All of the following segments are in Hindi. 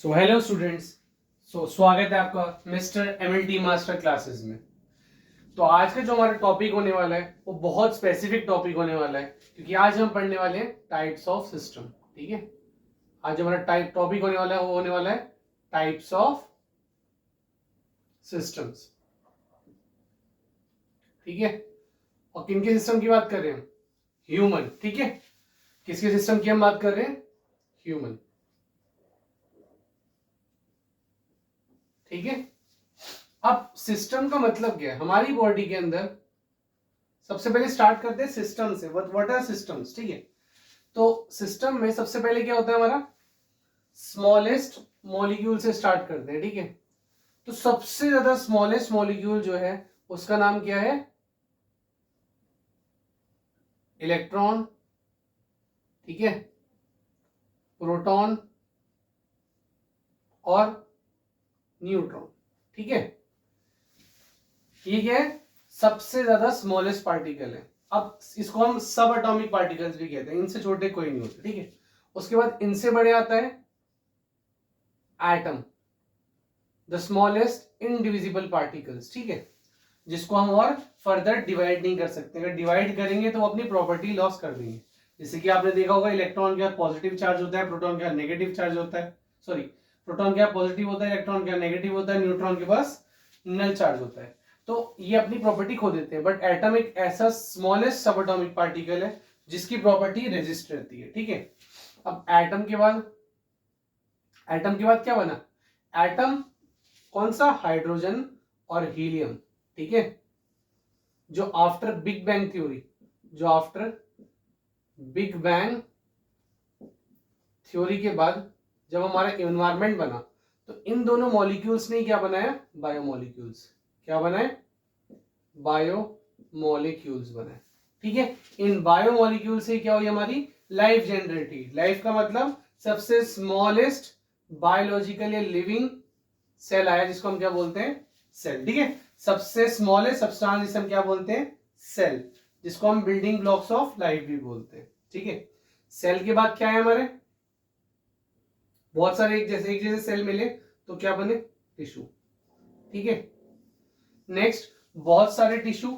So hello students. स्वागत है आपका मिस्टर एमएलटी मास्टर क्लासेस में। तो आज का जो हमारा टॉपिक होने वाला है वो बहुत स्पेसिफिक टॉपिक होने वाला है, क्योंकि आज हम पढ़ने वाले हैं टाइप्स ऑफ सिस्टम। ठीक है, आज जो हमारा टॉपिक होने वाला है वो होने वाला है टाइप्स ऑफ सिस्टम्स। ठीक है, और किनके सिस्टम की बात कर रहे हैं? ह्यूमन। ठीक है, किसके सिस्टम की हम बात कर रहे हैं? ह्यूमन। ठीक है, अब सिस्टम का मतलब क्या है? हमारी बॉडी के अंदर सबसे पहले स्टार्ट करते हैं सिस्टम से। What are systems? ठीक है, तो सिस्टम में सबसे पहले क्या होता है हमारा? स्मॉलेस्ट मॉलिक्यूल से स्टार्ट करते हैं। ठीक है, तो सबसे ज्यादा स्मॉलेस्ट मॉलिक्यूल जो है उसका नाम क्या है? इलेक्ट्रॉन। ठीक है, प्रोटॉन और न्यूट्रॉन। ठीक है, ये क्या है? सबसे ज्यादा स्मॉलेस्ट पार्टिकल है। अब इसको हम सब एटॉमिक पार्टिकल्स भी कहते हैं, इनसे छोटे कोई नहीं होते। ठीक है, उसके बाद इनसे बड़े आता है atom, the smallest indivisible particles. ठीक है, जिसको हम और फर्दर डिवाइड नहीं कर सकते। अगर डिवाइड करेंगे तो वो अपनी प्रॉपर्टी लॉस कर देंगे। जैसे कि आपने देखा होगा इलेक्ट्रॉन के पॉजिटिव चार्ज होता है, प्रोटॉन के नेगेटिव चार्ज होता है। सॉरी, प्रोटॉन के पॉजिटिव होता है, इलेक्ट्रॉन के नेगेटिव होता है, न्यूट्रॉन के पास नल चार्ज होता है। तो ये अपनी प्रॉपर्टी खो देते हैं। बट एटम एक ऐसा स्मॉलेस्ट सब एटॉमिक पार्टिकल है जिसकी प्रॉपर्टी रेजिस्ट रहती है। ठीक है, अब एटम के बाद क्या बना? एटम कौन सा? हाइड्रोजन और हीलियम। ठीक है, जो after big bang theory, big bang theory के बाद जब हमारा एनवायरनमेंट बना तो इन दोनों मॉलिक्यूल्स ने क्या बनाया? बायोमॉलिक्यूल्स। क्या बनाए? बायोमॉलिक्यूल्स बनाए। ठीक है, इन बायोमॉलिक्यूल से क्या हुई? हमारी लाइफ जनरेट हुई। लाइफ का मतलब सबसे स्मॉलेस्ट बायोलॉजिकल या लिविंग सेल आया, जिसको हम क्या बोलते हैं? सेल। ठीक है, सबसे स्मॉलेस्ट सब्सटेंस जिसे हम क्या बोलते हैं? सेल, जिसको हम बिल्डिंग ब्लॉक्स ऑफ लाइफ भी बोलते हैं। ठीक है, सेल के बाद क्या है हमारे? बहुत सारे एक जैसे सेल मिले तो क्या बने? टिश्यू। ठीक है, नेक्स्ट बहुत सारे टिश्यू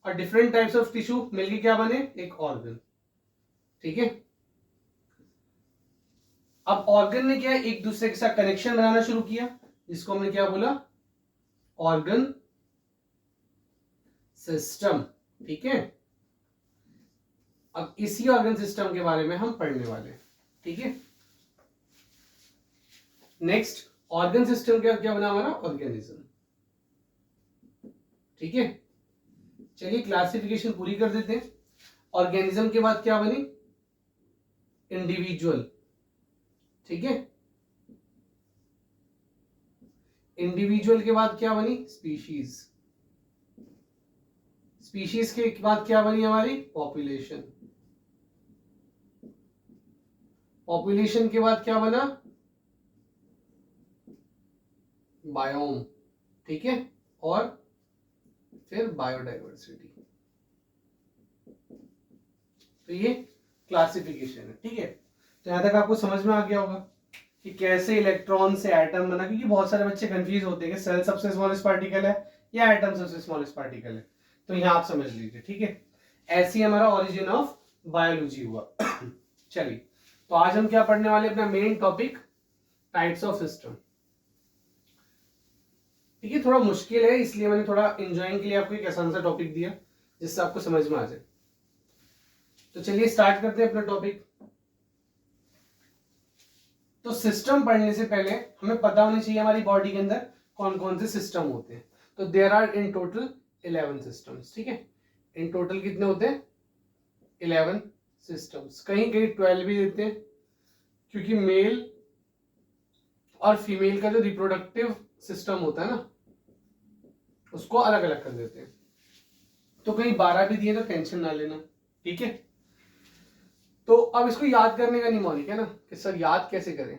और डिफरेंट टाइप्स ऑफ टिश्यू मिलके क्या बने? एक ऑर्गन। ठीक है, अब ऑर्गन ने क्या है? एक दूसरे के साथ कनेक्शन बनाना शुरू किया, जिसको हमने क्या बोला? Organ system. ठीक है, अब इसी ऑर्गन सिस्टम के बारे में हम पढ़ने वाले हैं। ठीक है, नेक्स्ट ऑर्गन सिस्टम क्या क्या बना हमारा? ऑर्गेनिज्म। ठीक है, चलिए क्लासिफिकेशन पूरी कर देते हैं। ऑर्गेनिज्म के बाद क्या बनी? इंडिविजुअल। ठीक है, इंडिविजुअल के बाद क्या बनी? स्पीशीज। स्पीशीज के बाद क्या बनी हमारी? पॉपुलेशन। पॉपुलेशन के बाद क्या बना? बायोम। ठीक है, और फिर बायोडाइवर्सिटी। तो ये क्लासिफिकेशन है। ठीक है, तो यहां तक आपको समझ में आ गया होगा कि कैसे इलेक्ट्रॉन से एटम बना, क्योंकि बहुत सारे बच्चे कंफ्यूज होते हैं कि सेल सबसे स्मॉलेस्ट पार्टिकल है या एटम सबसे स्मॉलेस्ट पार्टिकल है। तो यहां आप समझ लीजिए। ठीक है, ऐसी हमारा ओरिजिन ऑफ बायोलॉजी हुआ। चलिए, तो आज हम क्या पढ़ने वाले? अपना main topic types of system. ठीक है, थोड़ा मुश्किल है, इसलिए मैंने थोड़ा एंजॉइंग के लिए आपको एक आसान सा टॉपिक दिया जिससे आपको समझ में आ जाए। तो चलिए स्टार्ट करते हैं अपना टॉपिक। तो सिस्टम पढ़ने से पहले हमें पता होनी चाहिए हमारी बॉडी के अंदर कौन कौन से सिस्टम होते हैं। तो there are in total 11 systems. ठीक है, इन टोटल कितने होते हैं? 11 सिस्टम्स। कहीं कहीं 12 भी देते हैं, क्योंकि मेल और फीमेल का जो रिप्रोडक्टिव सिस्टम होता है ना, उसको अलग अलग कर देते हैं। तो कहीं 12 भी दिए तो टेंशन ना लेना। ठीक है, तो अब इसको याद करने का निमोनिक है ना कि सर याद कैसे करें,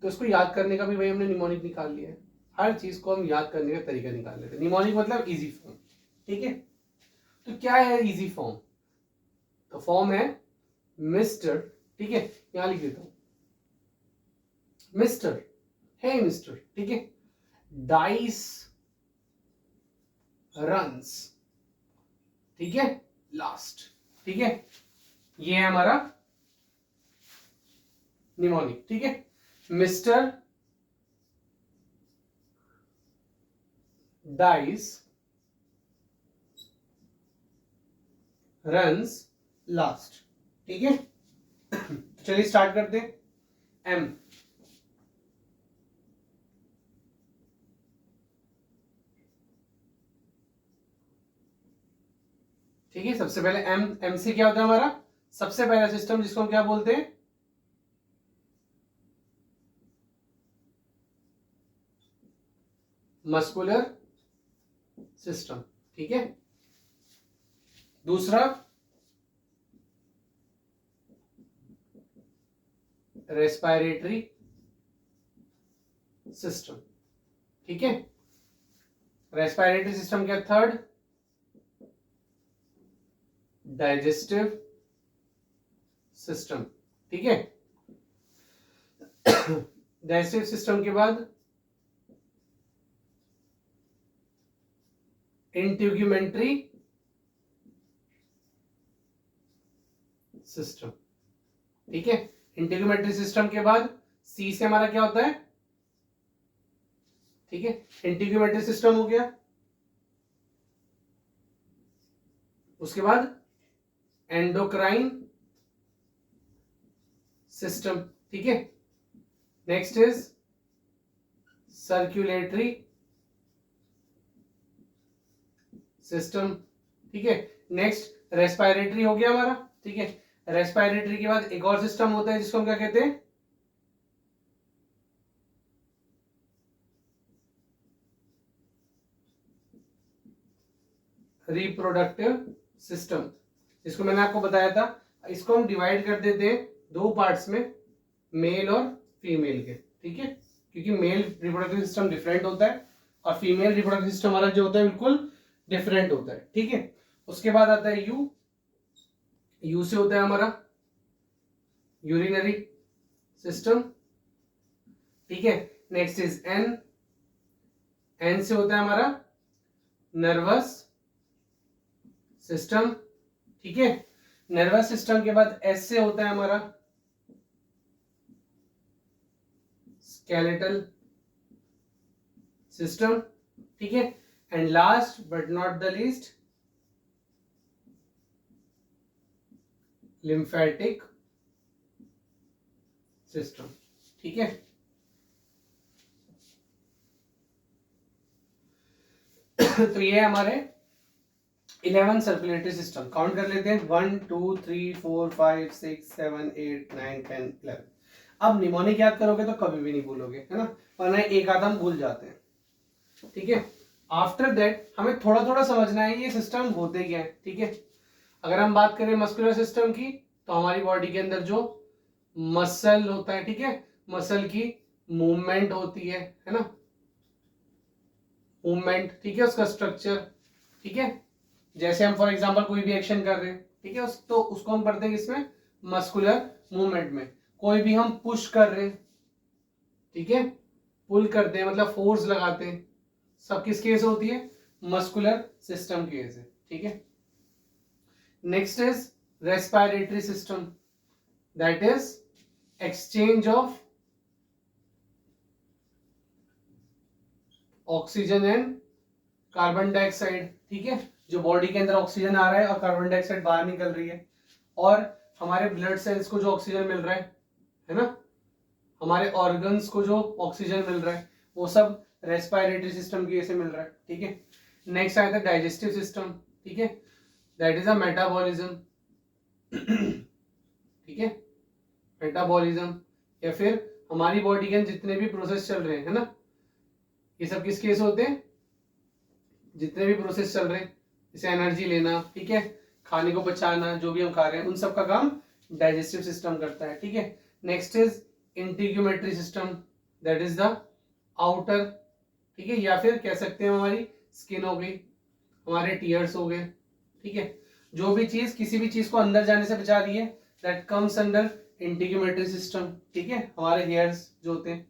तो इसको याद करने का भी भाई हमने निमोनिक निकाल लिया है। हर चीज को हम याद करने का तरीका निकाल लेते हैं। निमोनिक मतलब इजी फॉर्म। ठीक है, तो क्या है इजी फॉर्म? तो फॉर्म है मिस्टर। ठीक है, यहां लिख देता हूं मिस्टर, हे मिस्टर, ठीक है। डाइस रन्स, ठीक है, लास्ट, ठीक है। ये है हमारा निमोनिक, ठीक है। मिस्टर डाइस रन्स लास्ट, ठीक है। तो चलिए स्टार्ट करते हैं। एम, ठीक है। सबसे पहले एम से क्या होता है हमारा सबसे पहला सिस्टम, जिसको हम क्या बोलते हैं, मस्कुलर सिस्टम, ठीक है। दूसरा रेस्पिरेटरी सिस्टम, ठीक है। रेस्पिरेटरी सिस्टम क्या, थर्ड डाइजेस्टिव सिस्टम, ठीक है। डाइजेस्टिव सिस्टम के बाद इंट्यूग्यूमेंट्री सिस्टम, ठीक है। इंट्यूग्यूमेंट्री सिस्टम के बाद सी से हमारा क्या होता है, ठीक है। इंट्यूग्यूमेंट्री सिस्टम हो गया, उसके बाद एंडोक्राइन सिस्टम, ठीक है। नेक्स्ट इज सर्कुलेटरी सिस्टम, ठीक है। नेक्स्ट रेस्पिरेटरी हो गया हमारा, ठीक है। रेस्पिरेटरी के बाद एक और सिस्टम होता है जिसको हम क्या कहते हैं, रिप्रोडक्टिव सिस्टम, जिसको मैंने आपको बताया था। इसको हम डिवाइड कर देते हैं दो पार्ट्स में, मेल और फीमेल के, ठीक है। क्योंकि मेल रिप्रोडक्टिव सिस्टम डिफरेंट होता है और फीमेल रिप्रोडक्टिव सिस्टम हमारा जो होता है बिल्कुल डिफरेंट होता है, ठीक है। उसके बाद आता है यू, यू से होता है हमारा यूरिनरी सिस्टम, ठीक है। नेक्स्ट इज एन, एन से होता है हमारा नर्वस सिस्टम, ठीक है। नर्वस सिस्टम के बाद एस से होता है हमारा स्केलेटल सिस्टम, ठीक है। And last but not the least lymphatic system, ठीक है। तो ये हमारे 11 सर्कुलेटरी सिस्टम, काउंट कर लेते हैं 1 2 3 4 5 6 7 8 9 10 11। अब निमोनिक याद करोगे तो कभी भी नहीं भूलोगे, है ना, वरना एक आदम भूल जाते हैं, ठीक है। आफ्टर दैट हमें थोड़ा थोड़ा समझना है ये सिस्टम होते क्या है, ठीक है। अगर हम बात करें मस्कुलर सिस्टम की, तो हमारी बॉडी के अंदर जो मसल होता है, ठीक है, मसल की मूवमेंट होती है ना, मूवमेंट, ठीक है, उसका स्ट्रक्चर, ठीक है। जैसे हम फॉर एग्जांपल कोई भी एक्शन कर रहे हैं, ठीक है, तो उसको हम पढ़ते हैं किसमें, मस्कुलर मूवमेंट में। कोई भी हम पुश कर रहे हैं, ठीक है, पुल करते हैं मतलब फोर्स लगाते हैं, सब किस केस होती है, मस्कुलर सिस्टम केस है, ठीक है। Next is respiratory system, that is exchange of oxygen and carbon dioxide, ठीक है। जो बॉडी के अंदर ऑक्सीजन आ रहा है और कार्बन डाइऑक्साइड बाहर निकल रही है, और हमारे ब्लड सेल्स को जो ऑक्सीजन मिल रहा है ना, हमारे ऑर्गन्स को जो ऑक्सीजन मिल रहा है, वो सब रेस्पिरेटरी सिस्टम की वजह से मिल रहा है, ठीक है। नेक्स्ट आता है डाइजेस्टिव सिस्टम, ठीक है, दैट इज अ मेटाबॉलिज्म, ठीक है, मेटाबॉलिज्म, या फिर हमारी बॉडी के अंदर जितने भी प्रोसेस चल रहे हैं, है ना, ये सब किस केस होते हैं, जितने भी प्रोसेस चल रहे हैं, जैसे एनर्जी लेना, ठीक है, खाने को पचाना, जो भी हम खा रहे हैं, उन सब का काम डाइजेस्टिव सिस्टम करता है, ठीक है। Next is integumentary system, that is the outer, ठीक है, या फिर कह सकते हैं हमारी स्किन हो गई, हमारे टीयर्स हो गए, ठीक है। जो भी चीज किसी भी चीज को अंदर जाने से बचा रही है, दैट कम्स अंडर इंटीग्यूमेटरी सिस्टम, ठीक है, हमारे हेयर्स जो होते हैं।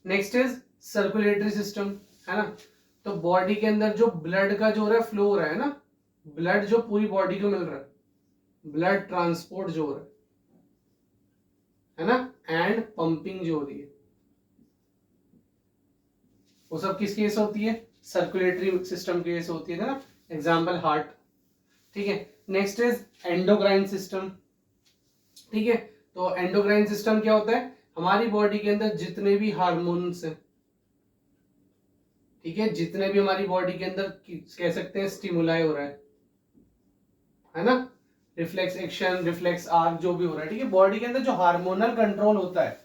नेक्स्ट इज सर्कुलेटरी सिस्टम, है ना, तो बॉडी के अंदर जो ब्लड का जो हो रहा है फ्लो हो रहा है ना, ब्लड जो पूरी बॉडी को मिल रहा है, ब्लड ट्रांसपोर्ट जो हो रहा है ना, एंड पंपिंग जो हो रही है, वो सब किस केस होती है, सर्कुलेटरी सिस्टम केस होती है ना, एग्जाम्पल हार्ट, ठीक है। नेक्स्ट इज एंडोक्राइन सिस्टम, ठीक है, तो एंडोक्राइन सिस्टम क्या होता है, हमारी बॉडी के अंदर जितने भी हार्मोन्स हैं, ठीक है, जितने भी हमारी बॉडी के अंदर कह सकते हैं स्टिमुलाई हो रहा है ना, रिफ्लेक्स एक्शन, रिफ्लेक्स आर्क, जो भी हो रहा है, ठीक है, बॉडी के अंदर जो हार्मोनल कंट्रोल होता है,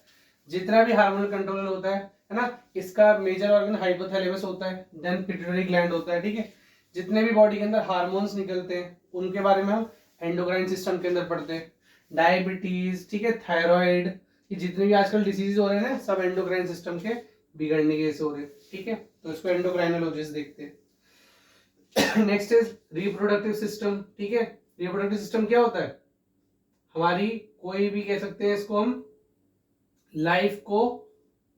जितना भी हार्मोनल कंट्रोल होता है ना, इसका मेजर ऑर्गन हाइपोथैलेमस होता है, देन पिट्यूटरी ग्लैंड होता है, ठीक है, जितने भी बॉडी के अंदर हार्मोन्स निकलते हैं उनके बारे में हम एंडोक्राइन सिस्टम के अंदर पढ़ते हैं। डायबिटीज, ठीक है, थायराइड, ये जितने भी आजकल डिसीज हो रहे हैं सब एंडोक्राइन सिस्टम के बिगड़ने के हो रहे हैं, ठीक है, तो इसको एंडोक्राइनोलॉजिस्ट देखते हैं। नेक्स्ट इज रिप्रोडक्टिव सिस्टम, ठीक है, रिप्रोडक्टिव सिस्टम क्या होता है, हमारी कोई भी कह सकते हैं इसको हम लाइफ को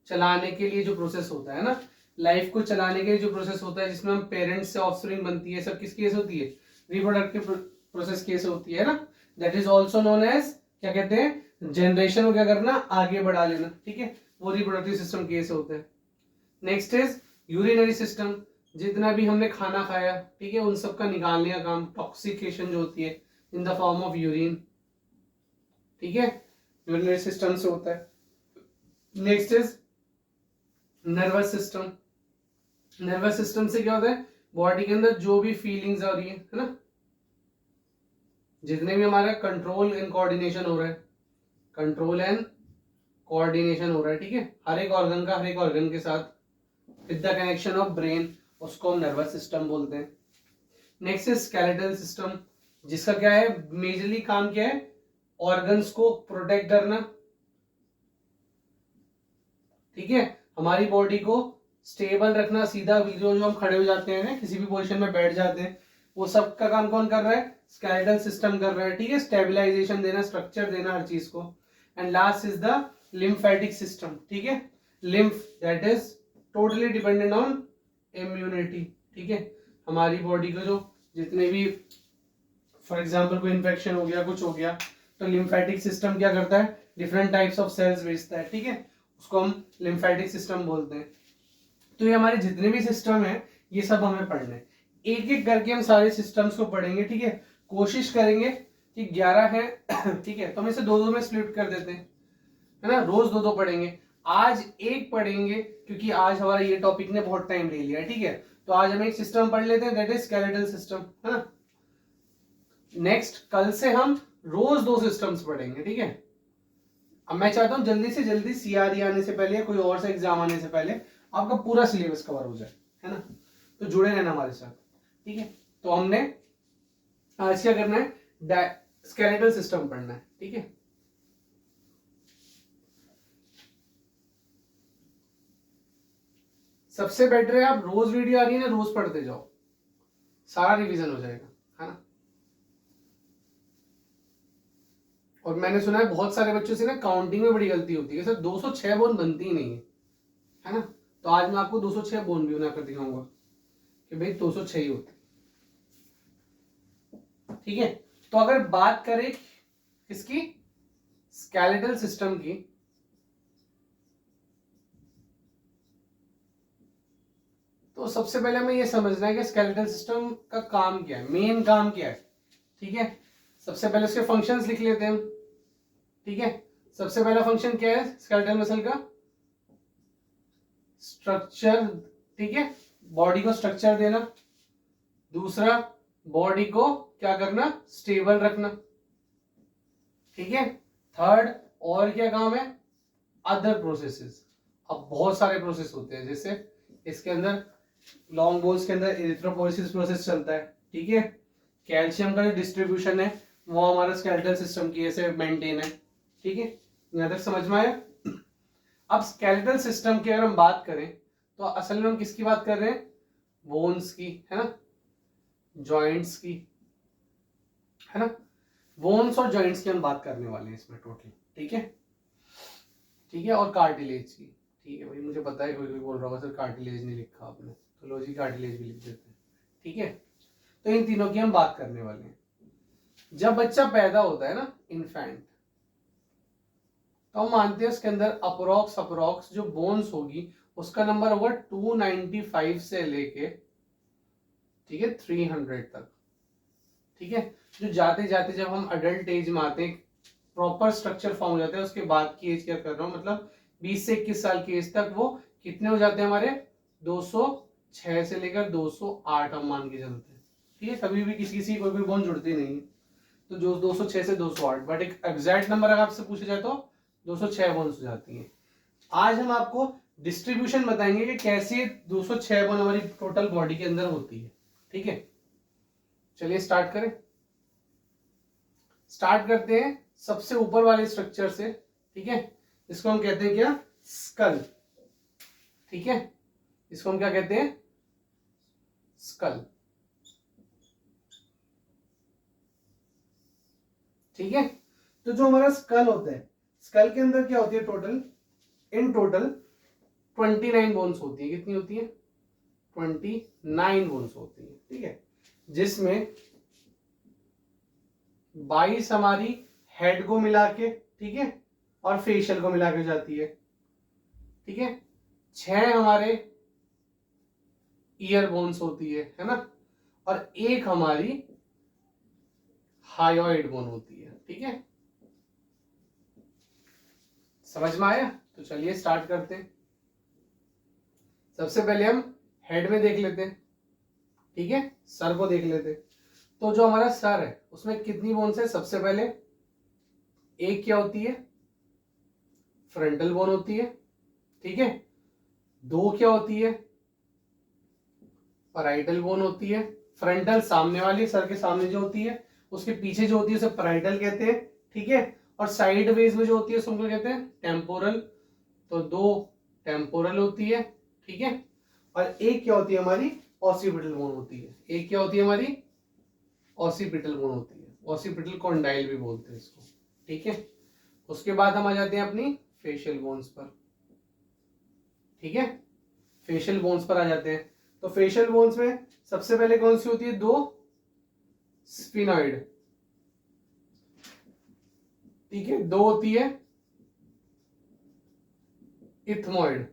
चलाने के लिए जो प्रोसेस होता है ना, लाइफ को चलाने के लिए जो प्रोसेस होता है जिसमें हम पेरेंट्स से ऑफस्प्रिंग बनती है, सब किस केस होती है, रिप्रोडक्टिव प्रोसेस केस होती है ना, that is also known as, क्या कहते हैं, जनरेशन को क्या करना, आगे बढ़ा लेना, ठीक है, वो रिप्रोडक्टिव सिस्टम केस होता है। नेक्स्ट इज यूरिनरी सिस्टम, जितना भी हमने खाना खाया, ठीक है, उन सब का निकालने का काम, टॉक्सिकेशन जो होती है in the form of urine, ठीक है, यूरिनरी सिस्टम से होता है। Next is nervous system, nervous system से क्या होता है, बॉडी के अंदर जो भी फीलिंग्स आ रही है ना, जितने भी हमारा कंट्रोल एंड कोऑर्डिनेशन हो रहा है, कंट्रोल एंड कोऑर्डिनेशन हो रहा है, ठीक है, हर एक ऑर्गन का हर एक ऑर्गन के साथ with the connection of brain, उसको हम नर्वस सिस्टम बोलते हैं। नेक्स्ट इज स्केलेटल सिस्टम, जिसका क्या है, मेजरली काम क्या है, ऑर्गन्स को प्रोटेक्ट करना, ठीक है, हमारी बॉडी को स्टेबल रखना, सीधा जो हम खड़े हो जाते हैं ना, किसी भी पोजीशन में बैठ जाते हैं, वो सब का काम कौन कर रहा है, स्केलेटल सिस्टम कर रहा है, ठीक है, स्टेबलाइजेशन देना, स्ट्रक्चर देना हर चीज को। And last is the lymphatic system, ठीक है, lymph that is totally dependent on immunity, ठीक है, हमारी बॉडी को जो जितने भी फॉर एग्जांपल कोई इन्फेक्शन हो गया, कुछ हो गया, तो लिम्फेटिक सिस्टम क्या करता है, डिफरेंट टाइप्स ऑफ सेल्स भेजता है, ठीक है, उसको हम लिम्फेटिक सिस्टम बोलते हैं। तो ये हमारे जितने भी सिस्टम है ये सब हमें पढ़ने हैं, एक एक करके हम सारे सिस्टम्स को पढ़ेंगे, ठीक है, कोशिश करेंगे कि 11 है, ठीक है, तो हम इसे दो दो में स्प्लिट कर देते हैं, है ना, रोज दो दो पढ़ेंगे, आज एक पढ़ेंगे क्योंकि आज हमारा ये टॉपिक ने बहुत टाइम ले लिया है, ठीक है, तो आज हम एक सिस्टम पढ़ लेते हैं, दैट इज स्केलेटल सिस्टम, है ना। नेक्स्ट कल से हम रोज दो सिस्टम्स पढ़ेंगे, ठीक है। अब मैं चाहता हूं जल्दी से जल्दी सीआरई आने से पहले या कोई और सा एग्जाम आने से पहले आपका पूरा सिलेबस कवर हो जाए, है ना, तो जुड़े रहना हमारे साथ, ठीक है। तो हमने आज क्या करना है, स्केलेटल सिस्टम पढ़ना है, ठीक है। सबसे बेटर है आप रोज वीडियो आ रही है ना, रोज पढ़ते जाओ, सारा रिवीजन हो जाएगा, है ना। और मैंने सुना है बहुत सारे बच्चों से ना काउंटिंग में बड़ी गलती होती है, सर 206 बोन बनती ही नहीं है ना, तो आज मैं आपको 206 बोन भी बना कर दिखाऊंगा कि भाई 206 ही होते, ठीक है। तो अगर बात करें किसकी, स्केलेटल सिस्टम की, तो सबसे पहले हमें यह समझना है कि स्केलेटल सिस्टम का काम क्या है, मेन काम क्या है, ठीक है। सबसे पहले उसके फंक्शंस लिख लेते हैं हम, ठीक है। सबसे पहला फंक्शन क्या है स्केलेटल मसल का, स्ट्रक्चर, ठीक है, बॉडी को स्ट्रक्चर देना, दूसरा बॉडी को क्या करना, स्टेबल रखना, ठीक है। थर्ड और क्या काम है, अदर प्रोसेसेस, अब बहुत सारे प्रोसेस होते हैं, जैसे इसके अंदर लॉन्ग बोन्स के अंदर एरिथ्रोपोइसिस प्रोसेस चलता है, ठीक है, कैल्शियम का जो डिस्ट्रीब्यूशन है वो हमारा स्केलेटल सिस्टम की ऐसे मेंटेन है, ठीक है, यहां तक समझ में आया। अब स्केलेटल सिस्टम की अगर हम बात करें तो असल में हम किसकी बात कर रहे हैं, बोन्स की, है ना, जॉइंट्स की, है ना, बोन्स और जॉइंट्स की हम बात करने वाले हैं इसमें टोटल, ठीक है, ठीक है, और कार्टिलेज की, ठीक है भाई, मुझे पता है कोई कोई बोल रहा होगा सर कार्टिलेज नहीं लिखा आपने, तो लो जी कार्टिलेज भी लिख देते हैं, ठीक है। तो इन तीनों की हम बात करने वाले हैं। जब बच्चा पैदा होता है ना, इन्फेंट, तो हम मानते हैं उसके अंदर अप्रोक्स जो बोन्स होगी उसका नंबर होगा 295 से लेके, ठीक है, 300 तक, ठीक है। जो जाते जाते जब हम अडल्ट एज में आते हैं, प्रॉपर स्ट्रक्चर फॉर्म हो जाता है, उसके बाद की एज क्या कर रहा हूँ, मतलब 20 से 21 साल की एज तक वो कितने हो जाते हैं हमारे, 206 से लेकर 208 हम मान के चलते हैं, ठीक है। कभी भी किसी किसी कोई भी बोन जुड़ती नहीं है, तो जो 206 से 208, बट एक एग्जैक्ट नंबर अगर आपसे पूछा जाए तो 206 बोन्स हो जाती हैं। आज हम आपको डिस्ट्रीब्यूशन बताएंगे कि कैसे 206 बोन हमारी टोटल बॉडी के अंदर होती है, ठीक है। चलिए स्टार्ट करें। स्टार्ट करते हैं सबसे ऊपर वाले स्ट्रक्चर से, ठीक है। इसको हम कहते हैं क्या, स्कल, ठीक है। इसको हम क्या कहते हैं, स्कल, ठीक है। तो जो हमारा स्कल होता है, स्कल के अंदर क्या होती है, टोटल इन टोटल 29 बोन्स होती है। कितनी होती है, 29 बोन्स होती है, ठीक है। जिसमें 22 हमारी हेड को मिला के, ठीक है, और फेशियल को मिला के जाती है, ठीक है। 6 हमारे ईयर बोन्स होती है ना, और 1 हमारी हायोइड बोन होती है, ठीक है। समझ में आया? तो चलिए स्टार्ट करते हैं। सबसे पहले हम हेड में देख लेते हैं, ठीक है, सर को देख लेते हैं। तो जो हमारा सर है उसमें कितनी बोन्स है, सबसे पहले एक क्या होती है, फ्रंटल बोन होती है, ठीक है। 2 क्या होती है, पैराइटल बोन होती है। फ्रंटल सामने वाली, सर के सामने जो होती है, उसके पीछे जो होती है उसे पैराइटल कहते हैं, ठीक है। और साइड वेज में जो होती है उसको कहते हैं टेम्पोरल। तो 2 टेम्पोरल होती है, ठीक है। और एक क्या होती है हमारी, ऑसिपिटल बोन होती है। एक क्या होती है हमारी, ऑसिपिटल बोन होती है। ऑसिपिटल कॉन्डाइल भी बोलते हैं इसको, ठीक है। उसके बाद हम आ जाते हैं अपनी फेशियल बोन्स पर, ठीक है। फेशियल बोन्स पर आ जाते हैं। तो फेशियल बोन्स में सबसे पहले कौन सी होती है, 2 स्फिनॉइड, ठीक है। 2 होती है इथमॉइड,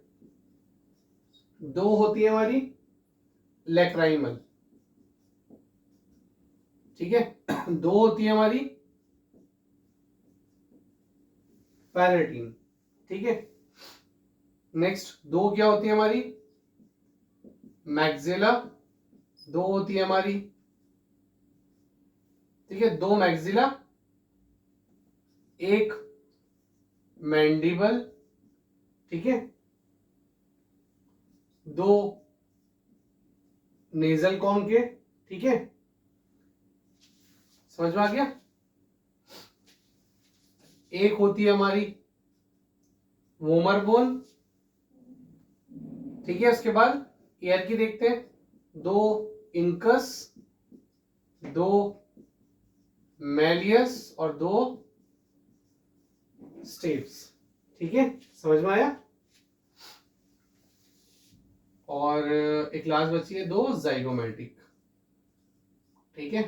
2 होती है हमारी लैक्राइमल, ठीक है। 2 होती है हमारी पैलेटिन, ठीक है। नेक्स्ट 2 क्या होती है हमारी, मैक्सिला, 2 होती है हमारी, ठीक है, 2 मैक्सिला, 1 मैंडिबल, ठीक है, 2 नेजल कॉन्के, ठीक है। समझ में आ गया? एक होती है हमारी वोमर बोन, ठीक है। उसके बाद ईयर की देखते हैं, 2 इंकस, 2 मेलियस और 2 स्टेप्स, ठीक है। समझ में आया? और एक लास्ट बची है 2 जाइगोमेटिक, ठीक है।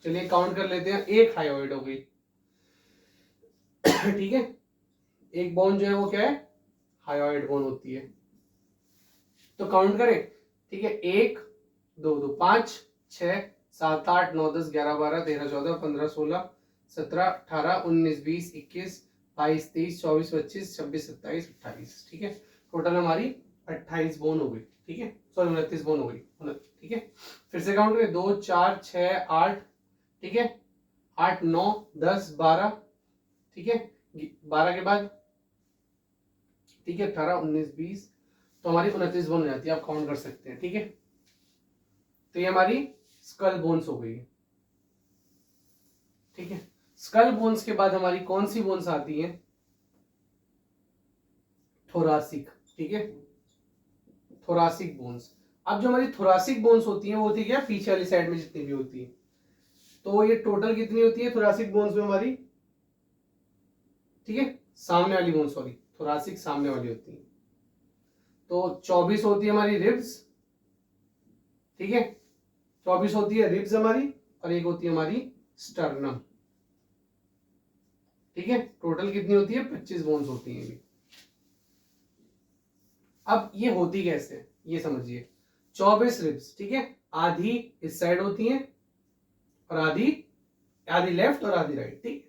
चलिए काउंट कर लेते हैं। एक हायोइड हो गई, ठीक है। एक बोन जो है वो क्या है, हायोइड बोन होती है। तो काउंट करें, ठीक है। 1 2 2 5 6 7 8 9 10 11 12 13 14 15 16 17 18 19 20 21 22 23 24 25 26 27 28, ठीक है। टोटल हमारी 28 बोन हो गई, ठीक है। सॉरी 29 बोन हो गई, ठीक है। फिर से काउंट करें, 2 4 6 8, ठीक है, 8 9 10 12, ठीक है। 12 के बाद, ठीक है, 18 19 20, तो हमारी 29 बोन हो जाती है। आप काउंट कर सकते हैं, ठीक है। तो ये हमारी स्कल बोन्स हो गई, ठीक है। स्कल बोन्स के बाद हमारी कौन सी बोन्स आती हैं, थोरासिक, ठीक है, थोरासिक बोन्स। अब जो हमारी थोरासिक बोन्स होती हैं वो होती है क्या, पीछे वाली साइड में जितनी भी होती है। तो ये टोटल कितनी होती है थोरासिक बोन्स में हमारी, ठीक है, सामने वाली बोन, सॉरी थोरासिक सामने वाली होती है, तो 24 होती है हमारी रिब्स, ठीक है, 24 होती है रिब्स हमारी, और एक होती है हमारी स्टर्नम, ठीक है। टोटल कितनी होती है 25 बोन्स होती हैं। अब ये होती कैसे, ये समझिए, 24 रिब्स, ठीक है, आधी इस साइड होती है और आधी आधी लेफ्ट और आधी राइट, ठीक है।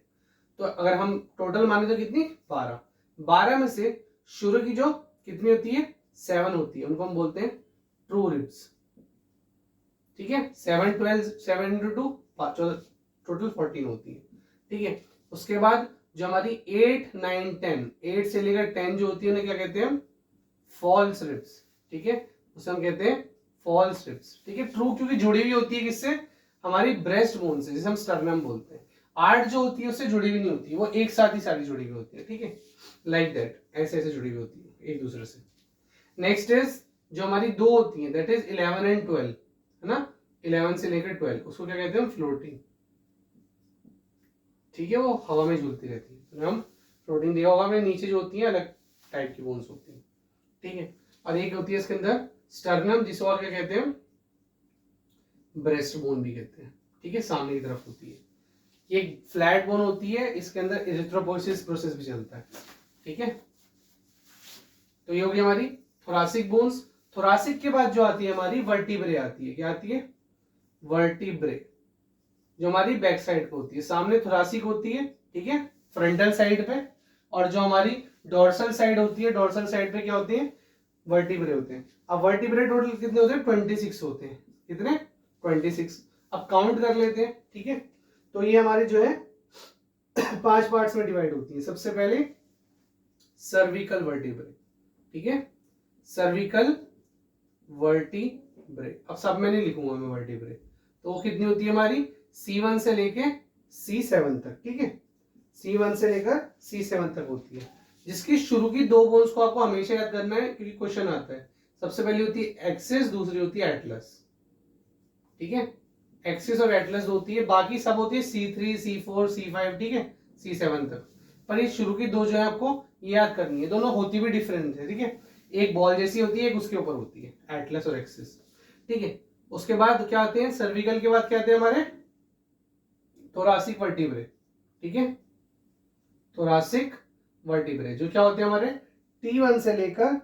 तो अगर हम टोटल माने तो कितनी 12, 12 में से शुरू की जो कितनी होती है 7 होती है, उनको हम बोलते हैं ट्रू रिब्स, ठीक है। 7 12 7 इंटू 2 टोटल 14 होती है, ठीक है। उसके बाद जो हमारी 8 9 10, 8 से लेकर 10 जो होती है उन्हें क्या कहते हैं हम, फॉल्स रिब्स, ठीक है, उसे हम कहते हैं फॉल्स रिब्स, ठीक है। ट्रू क्योंकि जुड़ी हुई होती है किससे, हमारी ब्रेस्ट बोन से, जिसे हम स्टर्नम बोलते हैं। 8 जो होती है उससे जुड़ी हुई नहीं होती, वो एक साथ ही सारी जुड़ी हुई होती है, ठीक है, लाइक दैट, ऐसे ऐसे जुड़ी हुई होती है एक दूसरे से। नेक्स्ट इज जो हमारी 2 होती है, दैट इज 11 एंड 12, है ना, 11 से लेकर 12, उसको क्या कहते हैं हम, फ्लोटिंग, ठीक है, वो हवा में झूलती रहती है, तो हम फ्लोटिंग देखा होगा हमने, नीचे जो होती है अलग टाइप की बोन्स होती है, ठीक है। और एक होती है इसके अंदर स्टर्नम, जिसे और क्या कहते हैं, ब्रेस्ट बोन भी कहते हैं, ठीक है, सामने की तरफ होती है। ये फ्लैट बोन होती है, इसके अंदर इरिथ्रोपोइसिस प्रोसेस भी चलता है, ठीक है। तो ये होगी हमारी थोरासिक बोन्स। थोरासिक के बाद जो आती है हमारी वर्टिब्रे आती है, क्या आती है, वर्टिब्रे, जो हमारी बैक साइड पे होती है। सामने थोरासिक होती है, ठीक है, फ्रंटल साइड पे, और जो हमारी डोर्सल साइड होती है, डोर्सल साइड पे क्या होते हैं, वर्टिब्रे होते हैं। अब वर्टिब्रे टोटल कितने होते हैं, 26 होते हैं, कितने 26। अब काउंट कर लेते हैं, ठीक है। तो ये हमारे जो है 5 पार्ट्स में डिवाइड होती है। सबसे पहले सर्विकल वर्टिब्रे, ठीक है, सर्विकल वर्टिब्रे, अब सब में नहीं लिखूंगा मैं वर्टिब्रे, तो वो कितनी होती है हमारी C1 से लेके C7 तक, ठीक है, C1 से लेकर C7 तक होती है, जिसकी शुरू की 2 बोन्स को आपको हमेशा याद करना है क्योंकि क्वेश्चन आता है। सबसे पहली होती है एक्सिस, दूसरी होती है एटलस, ठीक है, एक्सिस और एटलस होती है, बाकी सब होती है C3 C4 C5, ठीक है, C7 तक। पर ये शुरू की 2 जो है आपको याद करनी है, दोनों होती भी डिफरेंट है, ठीक है, एक बॉल जैसी होती है, एक उसके ऊपर होती है, एटलस और एक्सिस, ठीक है। उसके बाद क्या आते हैं, सर्विकल के बाद क्या आते हैं हमारे थोरासिक वर्टिब्रे, ठीक है, थोरासिक वर्टिब्रे जो क्या होते हैं हमारे T1 से लेकर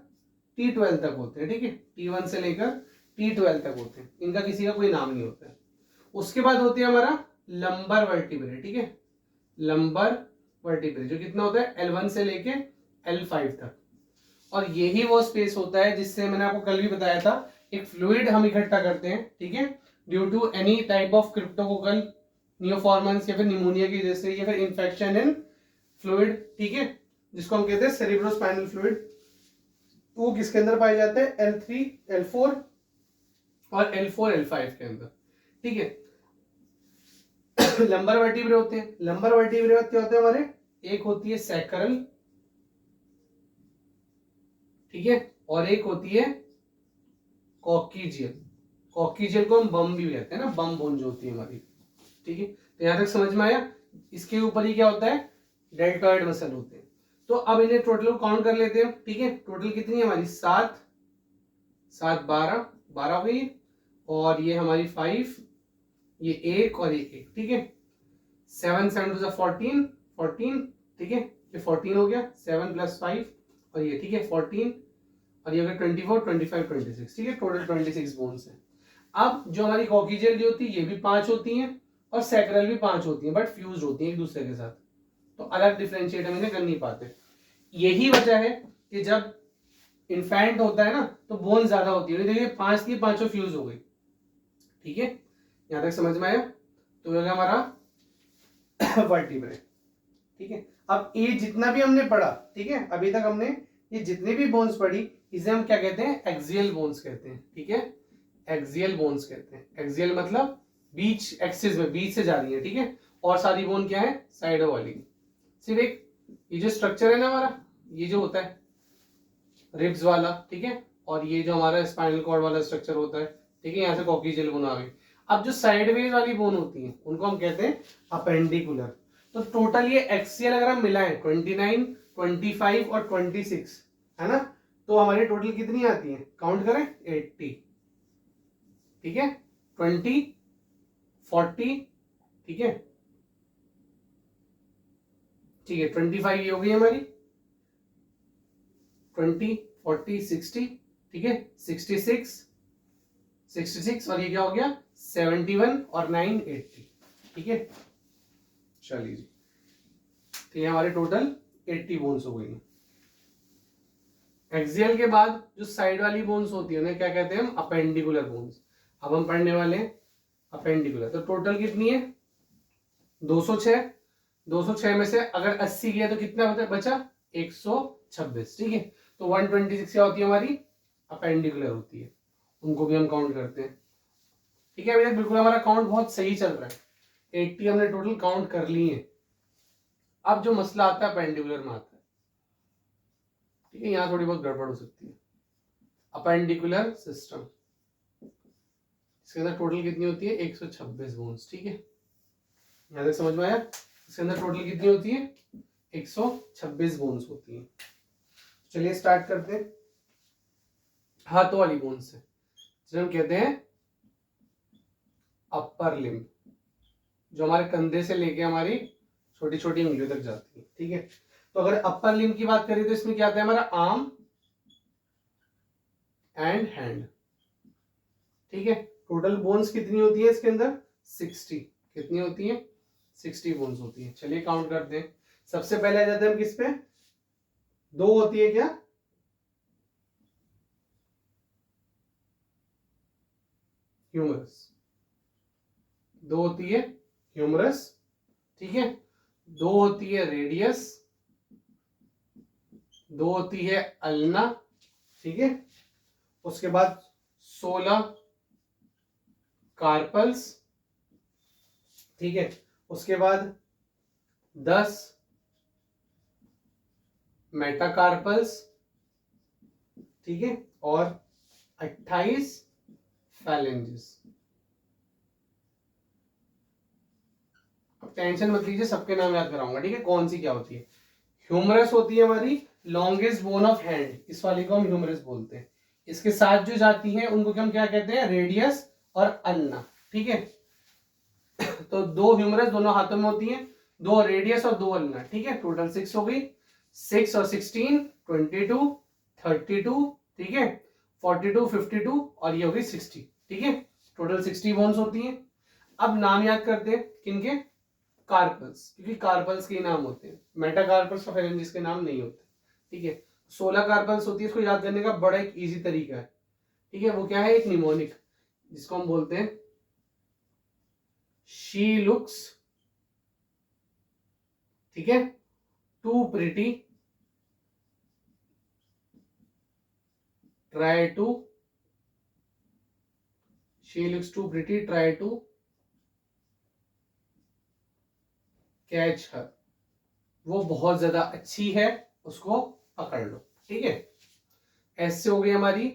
T12 तक होते हैं, ठीक है, T1 से लेकर T12 तक होते हैं, इनका किसी का कोई नाम नहीं होता है। उसके बाद होती है हमारा लंबर वर्टिब्रे, ठीक है, लंबर वर्टिब्रे जो कितना होता है L1 से लेके L5 तक, और यही वो स्पेस होता है जिससे मैंने आपको कल भी बताया था, एक फ्लूइड हम इकट्ठा करते हैं, ठीक है, due to any type of cryptococcal neoformans या फिर निमोनिया की वजह से या फिर इंफेक्शन इन फ्लूइड, ठीक है, जिसको हम कहते हैं सेरिब्रोस्पाइनल फ्लूइड। वो किसके अंदर पाए जाते हैं, L3 L4 और L4 L5 के अंदर, ठीक है। लंबर वर्टिब्रे होते हैं, लंबर वर्टिब्रे क्या होते हैं हमारे, एक होती है सैक्रल, ठीक है, और एक होती है कॉक्कीजियल, कॉक्कीजियल को हम बम भी कहते हैं ना, बम बोन जो होती है हमारी, ठीक है। तो यहां तक समझ में आया। इसके ऊपर ही क्या होता है, डेल्टॉइड मसल होते हैं। तो अब इन्हें टोटल काउंट कर लेते हैं, ठीक है, टोटल कितनी है हमारी 7 7 12 12 हुई, और ये हमारी 5, ये 1 और ये 1, ठीक है, 7 7 2 14 14, ठीक है, ये 14 हो गया, 7 + 5 और ये, ठीक है, 14, और ये हो गया 24 25 26, ठीक है, टोटल 26 बोन्स हैं। अब जो हमारी कॉक्कीजियल जो होती है ये भी 5 होती हैं, और सैक्रल भी 5 होती हैं, बट फ्यूज होती हैं एक दूसरे के साथ, तो अलग डिफरेंशिएट हम इन्हें कर नहीं पाते। यही वजह है कि जब इन्फेंट होता है ना तो बोन ज्यादा होती है, देखिए 5 की 5 फ्यूज हो गई, ठीक है, यहां तक समझ में आया। तो ये हमारा वर्टिब्रे, ठीक है। अब ये जितना भी हमने पढ़ा, ठीक है, अभी तक हमने ये जितने भी बोन्स पढ़ी, इसे हम क्या कहते हैं, एक्सियल बोन्स कहते हैं, ठीक है, एक्सियल बोन्स कहते हैं। एक्सियल मतलब बीच, एक्सिस में बीच से जा रही है, ठीक है, और सारी बोन क्या है, साइडों वाली। सिर्फ एक ये जो स्ट्रक्चर है ना हमारा, ये जो होता है रिब्स वाला, ठीक है, और ये जो हमारा स्पाइनल कॉर्ड वाला स्ट्रक्चर होता है, ठीक है, यहाँ से कॉक्कीजियल बोन आ गई। अब जो साइडवेज वाली बोन होती है उनको हम कहते हैं अपेंडिकुलर। तो टोटल ये एक्सियल अगर हम मिलाएं 29, 25 और 26 है ना, तो हमारी टोटल कितनी आती है, काउंट करें 80, ठीक है, 20, 40, ठीक है, ठीक है, 25 ये हो गई हमारी, 20, 40, 60, ठीक है, 66, 66 और ये क्या हो गया 71 और 9, 80, ठीक है। चलिए जी, तो ये हमारे टोटल 80 बोन्स हो गई। एक्सियल के बाद जो साइड वाली बोन्स होती है उन्हें क्या कहते हैं हम, अपेंडिकुलर बोन्स। अब हम पढ़ने वाले हैं अपेंडिकुलर। तो टोटल कितनी है 206, 206 में से अगर 80 गया तो कितना होता है बचा 126, ठीक है। तो 126 क्या होती है हमारी अपेंडिकुलर होती है, उनको भी हम काउंट करते हैं, ठीक है। अभी तक बिल्कुल हमारा काउंट बहुत सही चल रहा है, 80 हमने टोटल काउंट कर लिए हैं। अब जो मसला आता है अपेंडिकुलर में आता है, ठीक है, यहाँ थोड़ी बहुत गड़बड़ हो सकती है। अपेंडिकुलर सिस्टम, इसके अंदर टोटल कितनी होती है 126 बोन्स, ठीक है, यहाँ तक समझ में आया। इसके अंदर टोटल कितनी होती है 126 बोन्स होती है। चलिए स्टार्ट करते हैं हाथों वाली बोन से, जिसे हम कहते हैं अपर लिम्ब, जो हमारे कंधे से लेके हमारी छोटी छोटी उंगलियों तक जाती है, ठीक है। तो अगर अपर लिम्ब की बात करें तो इसमें क्या आता है हमारा आर्म एंड हैंड, ठीक है। टोटल बोन्स कितनी होती है इसके अंदर 60, कितनी होती है 60 बोन्स होती है। चलिए काउंट करते हैं। सबसे पहले आ जाते हैं हम किस पे, दो होती है क्या, ह्यूमरस, दो होती है ह्यूमरस, ठीक है, दो होती है रेडियस, दो होती है अल्ना, ठीक है। उसके बाद 16 कार्पल्स, ठीक है। उसके बाद 10 मेटाकार्पल्स, ठीक है, और 28 फैलेंजेस। अब टेंशन मत लीजिए, सबके नाम याद कराऊंगा, ठीक है, कौन सी क्या होती है। ह्यूमरस होती है हमारी लॉन्गेस्ट बोन ऑफ हैंड, इस वाली को हम ह्यूमरस बोलते हैं। इसके साथ जो जाती है उनको हम क्या कहते हैं, रेडियस और अन्ना, ठीक है। तो दो ह्यूमरस दोनों हाथों में होती हैं, दो रेडियस और दो अल्ना, ठीक है। टोटल 6 हो गई, 6 और 16 22 32, ठीक है, 42 52 और ये हो गई 60, ठीक है। टोटल 60 बोन्स होती हैं। अब नाम याद करते हैं किनके, कार्पल्स, क्योंकि कार्पल्स के नाम होते हैं, मेटाकार्पल्स और फेरेंजिस के नाम नहीं होते, ठीक है। 16 कार्पल्स होती है, इसको याद करने का बड़ा एक इजी तरीका है, ठीक है। वो क्या है, एक निमोनिक, जिसको हम बोलते हैं शी लुक्स, ठीक है, too pretty, try to, she looks too pretty, try to catch her, वो बहुत ज्यादा अच्छी है, उसको पकड़ लो, ठीक है। एस से हो गई हमारी,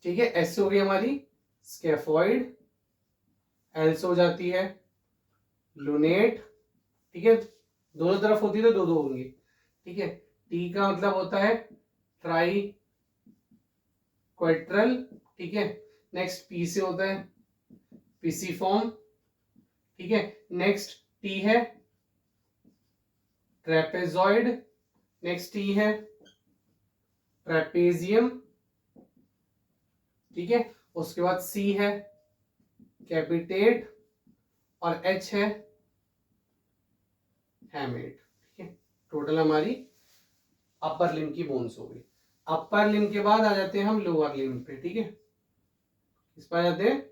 ठीक है, एस से हो गई हमारी स्केफॉइड, एल से हो जाती है लुनेट, ठीक है, दोनों तरफ होती है तो दो दो होंगी, ठीक है। टी का मतलब होता है ट्राई क्वेट्रल, ठीक है। नेक्स्ट पी से होता है पिसीफॉर्म, ठीक है। नेक्स्ट टी है ट्रेपेजॉइड, नेक्स्ट टी है ट्रेपेजियम, ठीक है। उसके बाद सी है कैपिटेट और एच है हैमेट, ठीक है। टोटल हमारी अपर लिम्ब की बोन्स हो गई। अपर लिम्ब के बाद आ जाते हैं हम लोअर लिम्ब पे, ठीक है। इस पर आ जाते हैं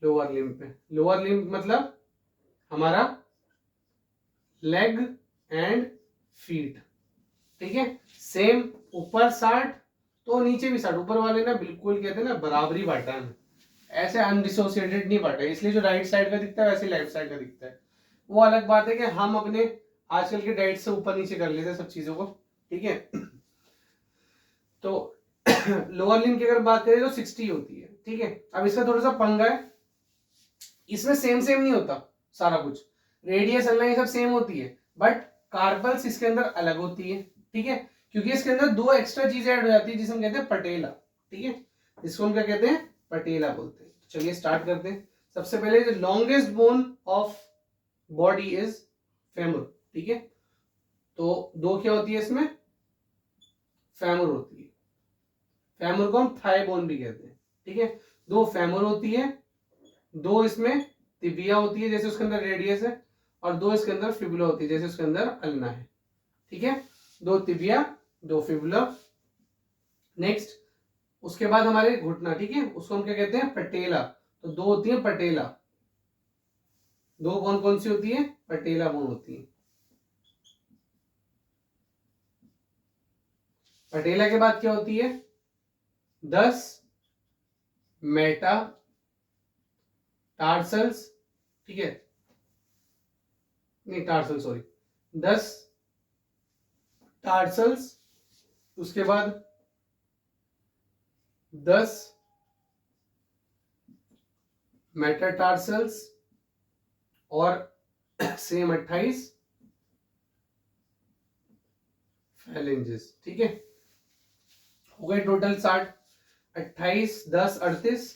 लोअर लिम्ब पे। लोअर लिम्ब मतलब हमारा लेग एंड फीट, ठीक है। सेम ऊपर 60 तो नीचे भी 60, ऊपर वाले ना बिल्कुल कहते हैं ना बराबरी बांटा है, ऐसे अनडिसोसिएटेड नहीं बांटा है, इसलिए जो राइट साइड का दिखता है वैसे लेफ्ट साइड का दिखता है। वो अलग बात है कि हम अपने आजकल के डाइट से ऊपर नीचे कर लेते हैं सब चीजों को, ठीक है। तो लोअर लिम्ब की अगर बात करें तो 60 होती है, ठीक है। अब इसका थोड़ा सा पंगा है, इसमें सेम सेम नहीं होता सारा कुछ, रेडियस अल्लाइन सब सेम होती है, बट कार्पल्स इसके अंदर अलग होती है, ठीक है, क्योंकि इसके अंदर दो एक्स्ट्रा चीजें ऐड हो जाती है जिसे हम कहते हैं पटेला, ठीक है, जिसको हम क्या कहते हैं, पटेला बोलते हैं। चलिए स्टार्ट करते हैं। सबसे पहले जो longest bone of body is femur, ठीक है, तो दो क्या होती है इसमें, फेमर होती है, फेमर को हम थाई बोन भी कहते हैं, ठीक है, दो फेमर होती है, दो इसमें तिबिया होती है जैसे उसके अंदर रेडियस है, और दो इसके अंदर फिबुला होती है जैसे उसके अंदर अल्ना है, ठीक है, दो तिबिया दो फिबुला। नेक्स्ट उसके बाद हमारे घुटना, ठीक है, उसको हम क्या कहते हैं, पटेला, तो दो होती है पटेला, दो बोन कौन सी होती है, पटेला बोन होती है। पटेला के बाद क्या होती है, 10 मेटा टार्सल्स, ठीक है, नहीं टार्सल सॉरी, 10 टार्सल्स, उसके बाद 10 मेटाटार्सल्स, और सेम 28 फैलेंजेस, ठीक है, हो गए टोटल 60, 28 10 38,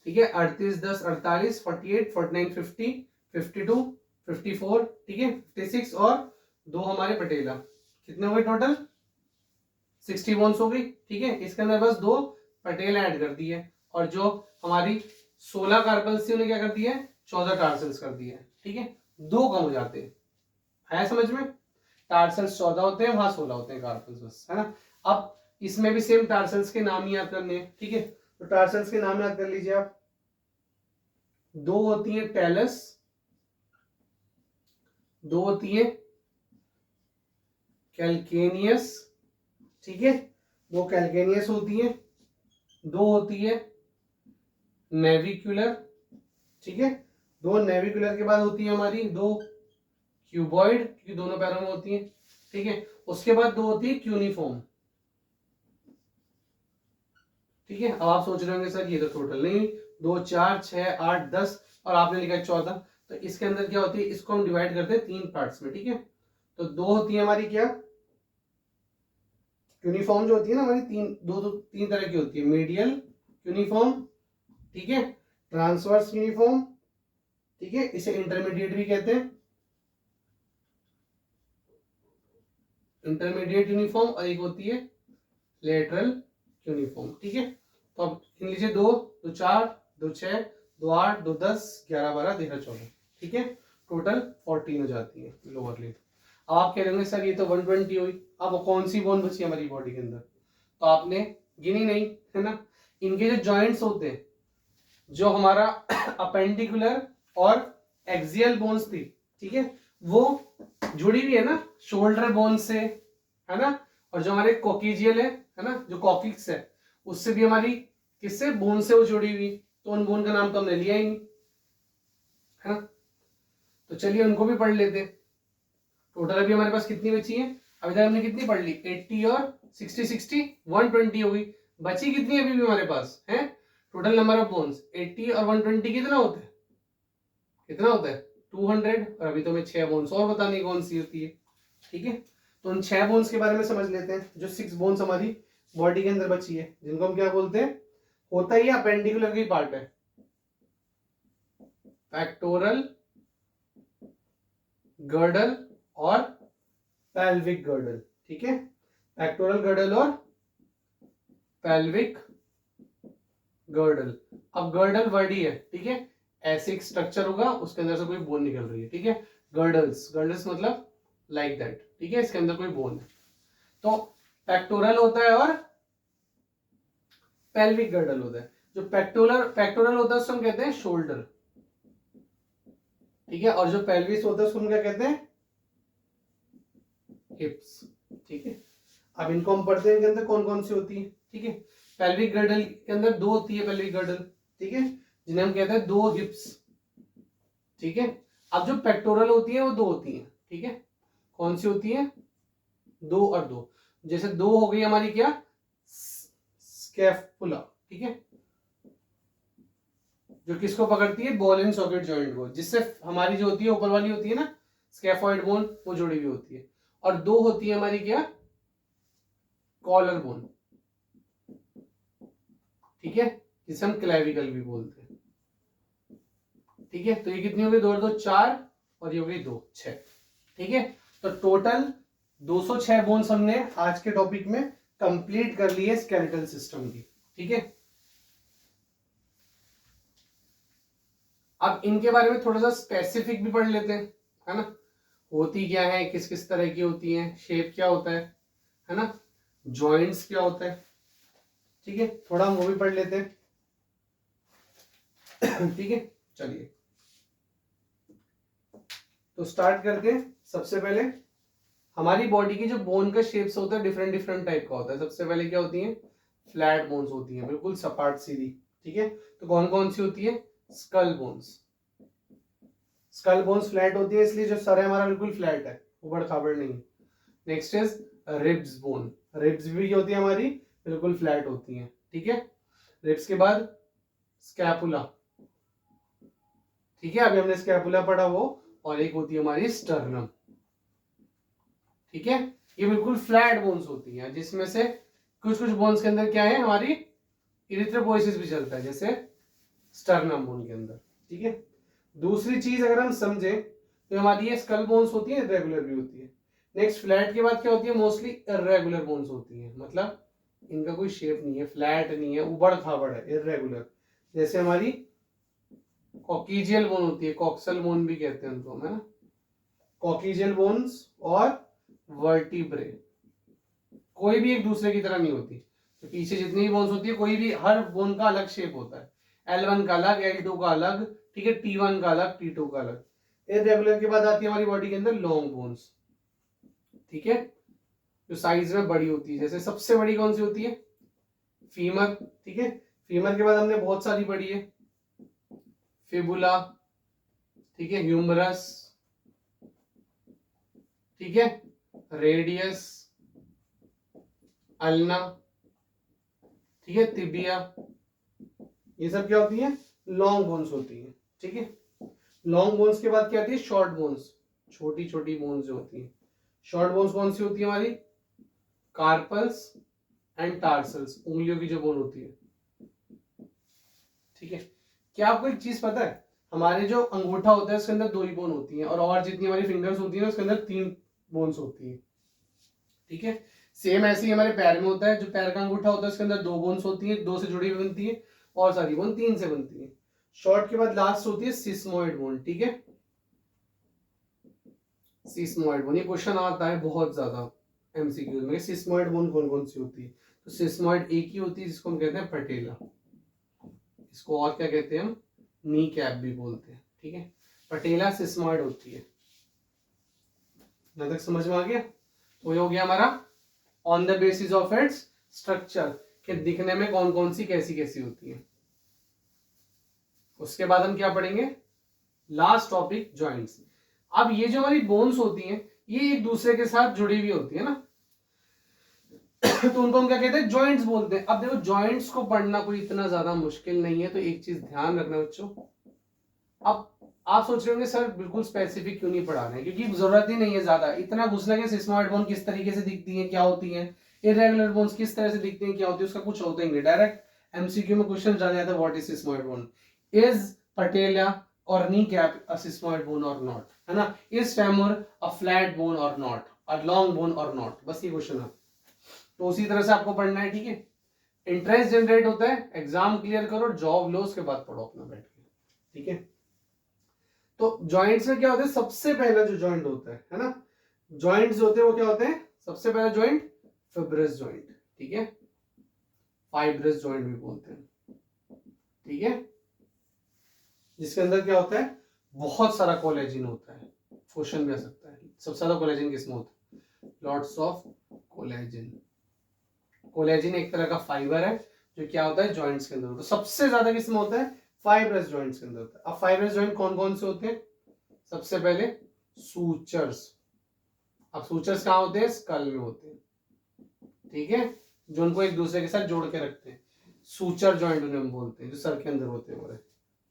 ठीक है, 38 10 48, 48 49 50 52 54, ठीक है, 56, और दो हमारे पटेला, कितने हो गए टोटल, 60 बोन्स हो गई, ठीक है। इसके अंदर बस दो पटेला ऐड कर दी है, और जो हमारी 16 कार्पल्स थी उन्हें क्या कर दिया है, 14 टार्सल्स कर दिया है, ठीक है, दो कम हो जाते हैं, है समझ में, टार्सल्स 14 होते हैं, वहां 16 होते हैं कार्पल्स बस, है ना। अब इसमें भी सेम टार्सल्स के नाम ही याद करने हैं, ठीक है, तो टार्सल्स के नाम याद कर लीजिए आप, दो होती है टेलस, दो होती है कैल्केनियस, ठीक है, दो कैल्केनियस होती है, दो होती है नेविकुलर, ठीक है, दो नेविकुलर के बाद होती है हमारी दो क्यूबॉइड, क्योंकि दोनों पैरों में होती है, ठीक है, उसके बाद दो होती है क्यूनिफॉर्म, ठीक है। अब आप सोच रहे होंगे सर ये तो टोटल नहीं, 2 4 6 8 10 और आपने लिखा 14, तो इसके अंदर क्या होती है, इसको हम डिवाइड करते हैं 3 पार्ट्स में, ठीक है, तो दो होती है हमारी क्या, यूनिफॉर्म जो होती है ना हमारी, तीन तरह की होती है, मीडियल यूनिफॉर्म, ठीक है, ट्रांसवर्स यूनिफॉर्म, ठीक है, इसे इंटरमीडिएट भी कहते हैं, इंटरमीडिएट यूनिफॉर्म, और एक होती है लेटरल यूनिफॉर्म, ठीक है। तो अब इन लीजिए, दो 4 2 6 2 8 2 10 11 12 13 14, ठीक है, टोटल 14 हो जाती है लोअर लिम्ब। अब आप कह रहे होंगे सर ये तो 120 हुई, अब कौन सी बोन बची हमारी बॉडी के अंदर, तो आपने गिनी नहीं, है ना। इनके जो जॉइंट्स होते हैं, जो हमारा अपेंडिकुलर और एक्सियल बोन्स थी, ठीक है, वो जुड़ी हुई है ना शोल्डर बोन से, है ना, और जो हमारे कोकिजियल है ना, जो कॉकिक्स है, उससे भी हमारी किससे, बोन से वो जुड़ी हुई, तो उन बोन का नाम तो हमने लिया ही नहीं, है ना। तो चलिए उनको भी पढ़ लेते। टोटल अभी हमारे पास कितनी बची है, अभी तक हमने कितनी पढ़ ली, 80 और 60 60 120 हो गई, बची कितनी अभी भी हमारे पास है, टोटल नंबर ऑफ बोन्स 80 और 120 कितना होता है, कितना होता है 200, और अभी तो हमें 6 बोन्स और बतानी कौन सी होती है, ठीक है। तो उन 6 बोन्स के बारे में समझ लेते हैं, जो 6 बोन्स हमारी बॉडी के अंदर बची है, जिनको हम क्या बोलते हैं, होता ही अपेंडिकुलर की पार्ट है, पेक्टोरल गर्डल और पेल्विक गर्डल, ठीक है, पेक्टोरल गर्डल और पेल्विक गर्डल। अब गर्डल वर्ड ही है, ठीक है, ऐसे एक स्ट्रक्चर होगा, उसके अंदर से कोई बोन निकल रही है, ठीक है, गर्डल्स, गर्डल्स मतलब लाइक दैट, ठीक है, इसके अंदर कोई बोन है, तो पेक्टोरल होता है और पेल्विक गर्डल होता है। जो पेक्टोरल होता है उसको हम कहते हैं शोल्डर, ठीक है, और जो पेल्विस होता है उसको हम क्या कहते हैं, हिप्स, ठीक है। अब इनको हम पढ़ते हैं, इनके अंदर कौन कौन सी होती है, ठीक है। पेल्विक गर्डल के अंदर दो होती है पेल्विक गर्डल, ठीक है, जिन्हें हम कहते हैं दो हिप्स, ठीक है। अब जो पेक्टोरल होती है वो दो होती है, ठीक है, कौन सी होती है, दो और दो, जैसे दो हो गई हमारी क्या, स्कैपुला, ठीक है, जो किसको पकड़ती है, बॉल एंड सॉकेट जॉइंट को, जिससे हमारी जो होती है ऊपर वाली होती है ना स्कैफॉइड बोन, वो जुड़ी हुई होती है। और दो होती है हमारी क्या, कॉलर बोन, ठीक है, जिसे हम क्लेविकल भी बोलते हैं, ठीक है। तो ये कितनी हो गई, दो और दो चार, और ये हो गई दो, छह, ठीक है। तो टोटल 206 बोन्स हमने आज के टॉपिक में कंप्लीट कर लिए स्केलेटल सिस्टम की, ठीक है। अब इनके बारे में थोड़ा सा स्पेसिफिक भी पढ़ लेते हैं, है ना, होती क्या है, किस किस तरह की होती है, शेप क्या होता है ना, जॉइंट्स क्या होता है, ठीक है, थोड़ा हम वो भी पढ़ लेते हैं ठीक है। चलिए तो स्टार्ट करते हैं। सबसे पहले हमारी बॉडी की जो बोन का शेप्स होता है डिफरेंट डिफरेंट टाइप का होता है। सबसे पहले क्या होती है, फ्लैट बोन्स होती हैं, बिल्कुल सपाट सीधी, ठीक है। तो कौन कौन सी होती है, skull bones. Skull bones flat होती है, इसलिए जो सर है हमारा बिल्कुल फ्लैट है, उबड़ खाबड़ नहीं। Next is ribs bone. Ribs भी क्या होती है हमारी, बिल्कुल फ्लैट होती हैं, ठीक है। रिब्स के बाद स्कैपुला, ठीक है, अभी हमने स्कैपुला पढ़ा वो, और एक होती है हमारी स्टर्नम, ठीक है। ये बिल्कुल फ्लैट बोन्स होती हैं, जिसमें से कुछ कुछ बोन्स के अंदर क्या है, हमारी इरिथ्रोपोइसिस भी चलता है, जैसे स्टर्नम बोन के अंदर, ठीक है। दूसरी चीज अगर हम समझे तो हमारी ये स्कल बोन्स होती है, इरेगुलर भी होती है। नेक्स्ट फ्लैट के बाद क्या होती है, मोस्टली इरेगुलर बोन्स होती है, मतलब इनका कोई शेप नहीं है, फ्लैट नहीं है, उबड़ खाबड़ है, इरेगुलर। जैसे हमारी कॉकीजियल बोन होती है, कॉक्सल बोन भी कहते हैं उनको, है ना, कॉकीजियल बोन्स और वर्टिब्रे कोई भी एक दूसरे की तरह नहीं होती। तो पीछे जितनी भी बोन्स होती है, कोई भी, हर बोन का अलग शेप होता है, L1 का अलग, L2 का अलग, ठीक है, T1 का अलग, T2 का अलग। इरेगुलर के बाद आती है हमारी बॉडी के अंदर लॉन्ग बोन्स, ठीक है, जो साइज में बड़ी होती है। जैसे सबसे बड़ी कौन सी होती है, फीमर, ठीक है। फीमर के बाद हमने बहुत सारी पढ़ी है, फिबुला, ठीक है, ह्यूमरस, ठीक है, रेडियस, अल्ना, ठीक है, तिबिया, ये सब क्या होती है, लॉन्ग बोन्स होती है, ठीक है। लॉन्ग बोन्स के बाद क्या आती है, शॉर्ट बोन्स, छोटी छोटी बोन्स जो होती है। शॉर्ट बोन्स कौन सी होती है हमारी, कार्पल्स एंड टार्सल्स, उंगलियों की जो बोन होती है, ठीक है। क्या आपको एक चीज पता है, हमारे जो अंगूठा होता है उसके अंदर दो ही बोन होती है, और जितनी हमारी फिंगर्स होती है उसके अंदर 3 बोन्स होती है, ठीक है। सेम ऐसे ही हमारे पैर में होता है, जो पैर का अंगूठा होता है उसके अंदर 2 बोन्स होती है, 2 से जुड़ी हुई बनती है, और सारी बोन 3 से बनती है। शॉर्ट के बाद लास्ट होती है सिस्मोइड बोन, ठीक है, सिस्मोइड बोन। ये क्वेश्चन आता है बहुत ज्यादा एमसीक्यू में, सिस्मोइड बोन कौन कौन सी होती है। तो सिस्मोइड एक ही होती है, जिसको हम कहते हैं पटेला, इसको और क्या कहते हैं हम, नी कैप भी बोलते हैं, ठीक है। पटेला सिस्मोइड होती है। यहाँ तक समझ में आ गया। तो ये हो गया हमारा on the basis of its structure, के दिखने में कौन कौन सी कैसी कैसी होती है। उसके बाद हम क्या पढ़ेंगे, लास्ट टॉपिक जॉइंट्स। अब ये जो हमारी बोन्स होती हैं, ये एक दूसरे के साथ जुड़ी हुई होती है ना तो उनको हम क्या कहते हैं, जॉइंट्स बोलते हैं। अब देखो जॉइंट्स को पढ़ना कोई इतना ज्यादा मुश्किल नहीं है, तो एक चीज ध्यान रखना बच्चों। अब आप सोच रहे होंगे सर बिल्कुल स्पेसिफिक क्यों नहीं पढ़ा रहे हैं, क्योंकि जरूरत ही नहीं है ज्यादा इतना घुसना कि सिस्मोइड बोन किस तरीके से दिखती है, क्या होती है, इरेगुलर बोन्स किस तरह से दिखती हैं, क्या होती है, उसका कुछ होता ही नहीं। डायरेक्ट एमसीक्यू में क्वेश्चन डाल जाता है, what is sesamoid bone, is patella or knee cap a sesamoid bone or not, है ना, is femur a flat bone or not, a long bone or not, बस ये क्वेश्चन है। तो उसी तरह से आपको पढ़ना है, ठीक है। इंटरेस्ट जनरेट होता है, एग्जाम क्लियर करो, जॉब लो, उसके बाद पढ़ो अपना बैठ के, ठीक है। तो जॉइंट्स में क्या होता है, सबसे पहला जो जॉइंट होता है ना, जॉइंट्स होते हैं वो क्या होते हैं, सबसे पहला जॉइंट फिब्रस जॉइंट, ठीक है, फाइब्रस जॉइंट भी बोलते हैं, ठीक है, जिसके अंदर क्या होता है, बहुत सारा कोलेजिन होता है। क्वेश्चन भी आ सकता है, सबसे ज्यादा कोलेजिन किसमें होता है, लॉट्स ऑफ कोलेजिन। कोलेजिन एक तरह का फाइबर है जो क्या होता है, जॉइंट्स के अंदर होता है। सबसे ज्यादा किसमें होता है, फाइब्रस जॉइंट्स के अंदर होता है। अब फाइब्रस जॉइंट कौन कौन से होते हैं, सबसे पहले सूचर्स। अब सूचर्स कहाँ होते हैं, स्कल में होते हैं, ठीक है, जो उनको एक दूसरे के साथ जोड़ के रखते हैं। सूचर जॉइंट उन्हें हम बोलते हैं, जो सर के अंदर होते हैं हमारे,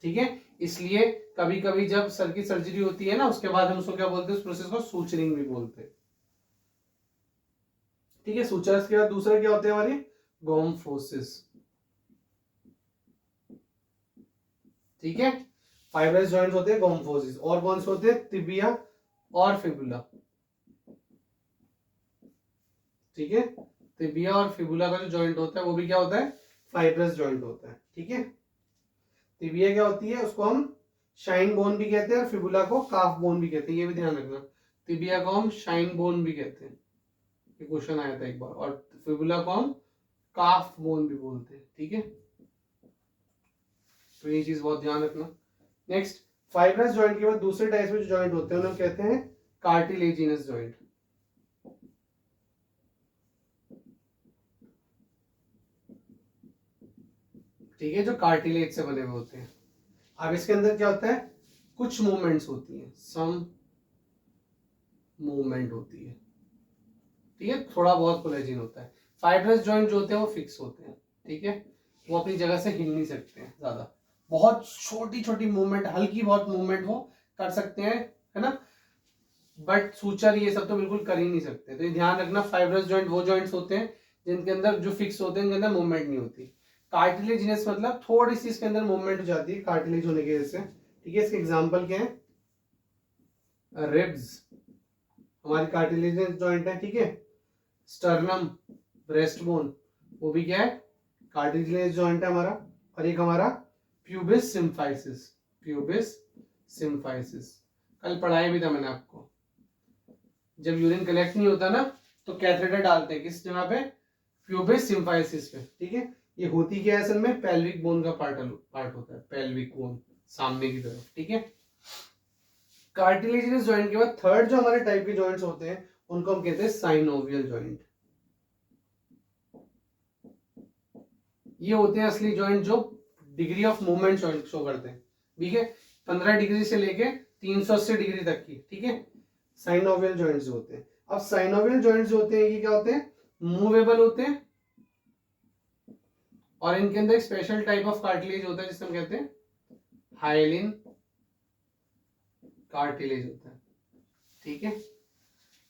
ठीक है। इसलिए कभी कभी जब सर की सर्जरी होती है ना, उसके बाद हम उसको क्या बोलते हैं, उस प्रोसेस को सूचरिंग भी बोलते हैं, ठीक है। सूचर्स के बाद दूसरा क्या होते हैं हमारे, गोम्फोसिस, ठीक है। फाइब्रस जॉइंट्स होते हैं गोम्फोसिस, और कौन से होते हैं, तिबिया और फिबुला, ठीक है। तिबिया और फिबुला का जो जॉइंट होता है वो भी क्या होता है, फाइब्रस जॉइंट होता है, ठीक है। तिबिया क्या होती है, उसको हम शाइन बोन भी कहते हैं, और फिबुला को काफ बोन भी कहते हैं, ये भी ध्यान रखना। तिबिया को हम शाइन बोन भी कहते हैं, ये क्वेश्चन आया था एक बार, और फिबुला को हम काफ बोन भी बोलते हैं, ठीक है। तो ये चीज बहुत ध्यान रखना। नेक्स्ट, फाइब्रस जॉइंट के बाद दूसरे टाइप में जो जॉइंट होते हैं उन्हें कहते हैं कार्टिलेजिनस जॉइंट, ठीक है, जो कार्टिलेज से बने हुए होते हैं। अब इसके अंदर क्या होता है, कुछ मूवमेंट्स होती है, सम मूवमेंट होती है, ठीक है, थोड़ा बहुत कोलेजिन होता है। फाइब्रस जॉइंट जो होते हैं वो फिक्स होते हैं, ठीक है, वो अपनी जगह से हिल नहीं सकते हैं ज्यादा, बहुत छोटी छोटी मूवमेंट, हल्की बहुत मूवमेंट वो कर सकते हैं, है ना, बट सूचर ये सब तो बिल्कुल कर ही नहीं सकते। तो ये ध्यान रखना, फाइब्रस जॉइंट वो जॉइंट्स होते हैं जिनके अंदर जो फिक्स होते हैं, इनके अंदर मूवमेंट नहीं होती। कार्टिलेजिनस मतलब थोड़ी सी इसके अंदर मूवमेंट हो जाती है कार्टिलेज होने की वजह से, ठीक है। इसके एग्जांपल क्या है, रिब्स हमारी कार्टिलेजिनस जॉइंट है, ठीक है। स्टर्नम, ब्रेस्ट बोन, वो भी क्या है, कार्टिलेजिनस जॉइंट है हमारा। और एक हमारा प्यूबिस सिम्फाइसिस, प्यूबिस सिम्फाइसिस कल पढ़ाया भी था मैंने आपको। जब यूरिन कलेक्ट नहीं होता ना, तो कैथेटर डालते हैं किस जगह पे, प्यूबिस सिम्फाइसिस पे, ठीक है। ये होती क्या है असल में, पेल्विक बोन का पार्ट होता है, पेल्विक बोन सामने की तरफ, ठीक है। कार्टिलेजिनस जॉइंट के बाद थर्ड जो हमारे टाइप के जॉइंट्स होते हैं उनको हम कहते हैं साइनोवियल जॉइंट। ये होते हैं असली जॉइंट जो डिग्री ऑफ मूवमेंट शो करते हैं, ठीक है, 15 डिग्री से लेके 380 डिग्री तक की, ठीक है, साइनोवियल जॉइंट्स होते हैं। अब साइनोवियल जॉइंट्स जो होते हैं ये क्या होते हैं, मूवेबल होते हैं, और इनके अंदर एक स्पेशल टाइप ऑफ कार्टिलेज होता है जिसे हम कहते हैं हाइलिन कार्टिलेज होता है, ठीक है।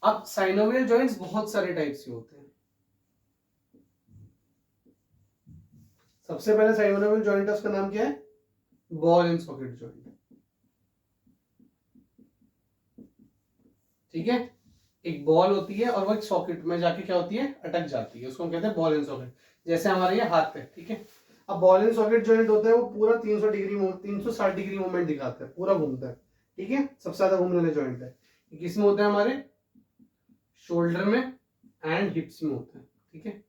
अब साइनोवियल जॉइंट्स बहुत सारे टाइप्स के होते हैं। सबसे पहले साइनोवियल जॉइंट है, उसका नाम क्या है, बॉल एंड सॉकेट जॉइंट, ठीक है। एक बॉल होती है और वो एक सॉकेट में जाके क्या होती है, अटक जाती है, उसको हम कहते हैं बॉल एंड सॉकेट, जैसे हमारे ये हाथ पे, ठीक है। अब बॉल एंड सॉकेट जॉइंट होता है वो पूरा 360 डिग्री मूवमेंट दिखाता है, पूरा घूमता है, ठीक है, सबसे ज्यादा घूमने वाले जॉइंट है। किसमें होता है, हमारे शोल्डर में एंड हिप्स में होता है, ठीक है।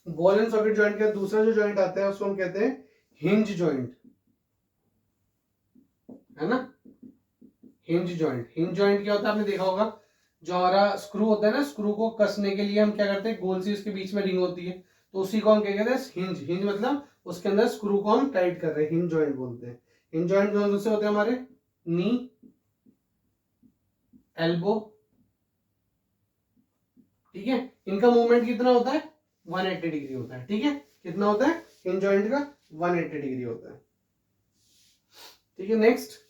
बॉल एंड सॉकेट जॉइंट का दूसरा जो जॉइंट आता है उसको हम कहते हैं हिंज जॉइंट, है ना, हिंज जॉइंट। हिंज जॉइंट क्या होता है, आपने देखा होगा, जो हमारा स्क्रू होता है ना, स्क्रू को कसने के लिए हम क्या करते हैं, गोल सी उसके बीच में रिंग होती है, तो उसी को हम क्या कहते हैं, हिंज। हिंज मतलब उसके अंदर स्क्रू को हम टाइट कर रहे हैं, हिंज जॉइंट बोलते हैं। हिंज जॉइंट कौन से होते हैं हमारे, नी, एल्बो, ठीक है। इनका मूवमेंट कितना होता है, 180 डिग्री होता है, ठीक है। कितना होता है हिंज जॉइंट का, 180 डिग्री होता है, ठीक है। नेक्स्ट,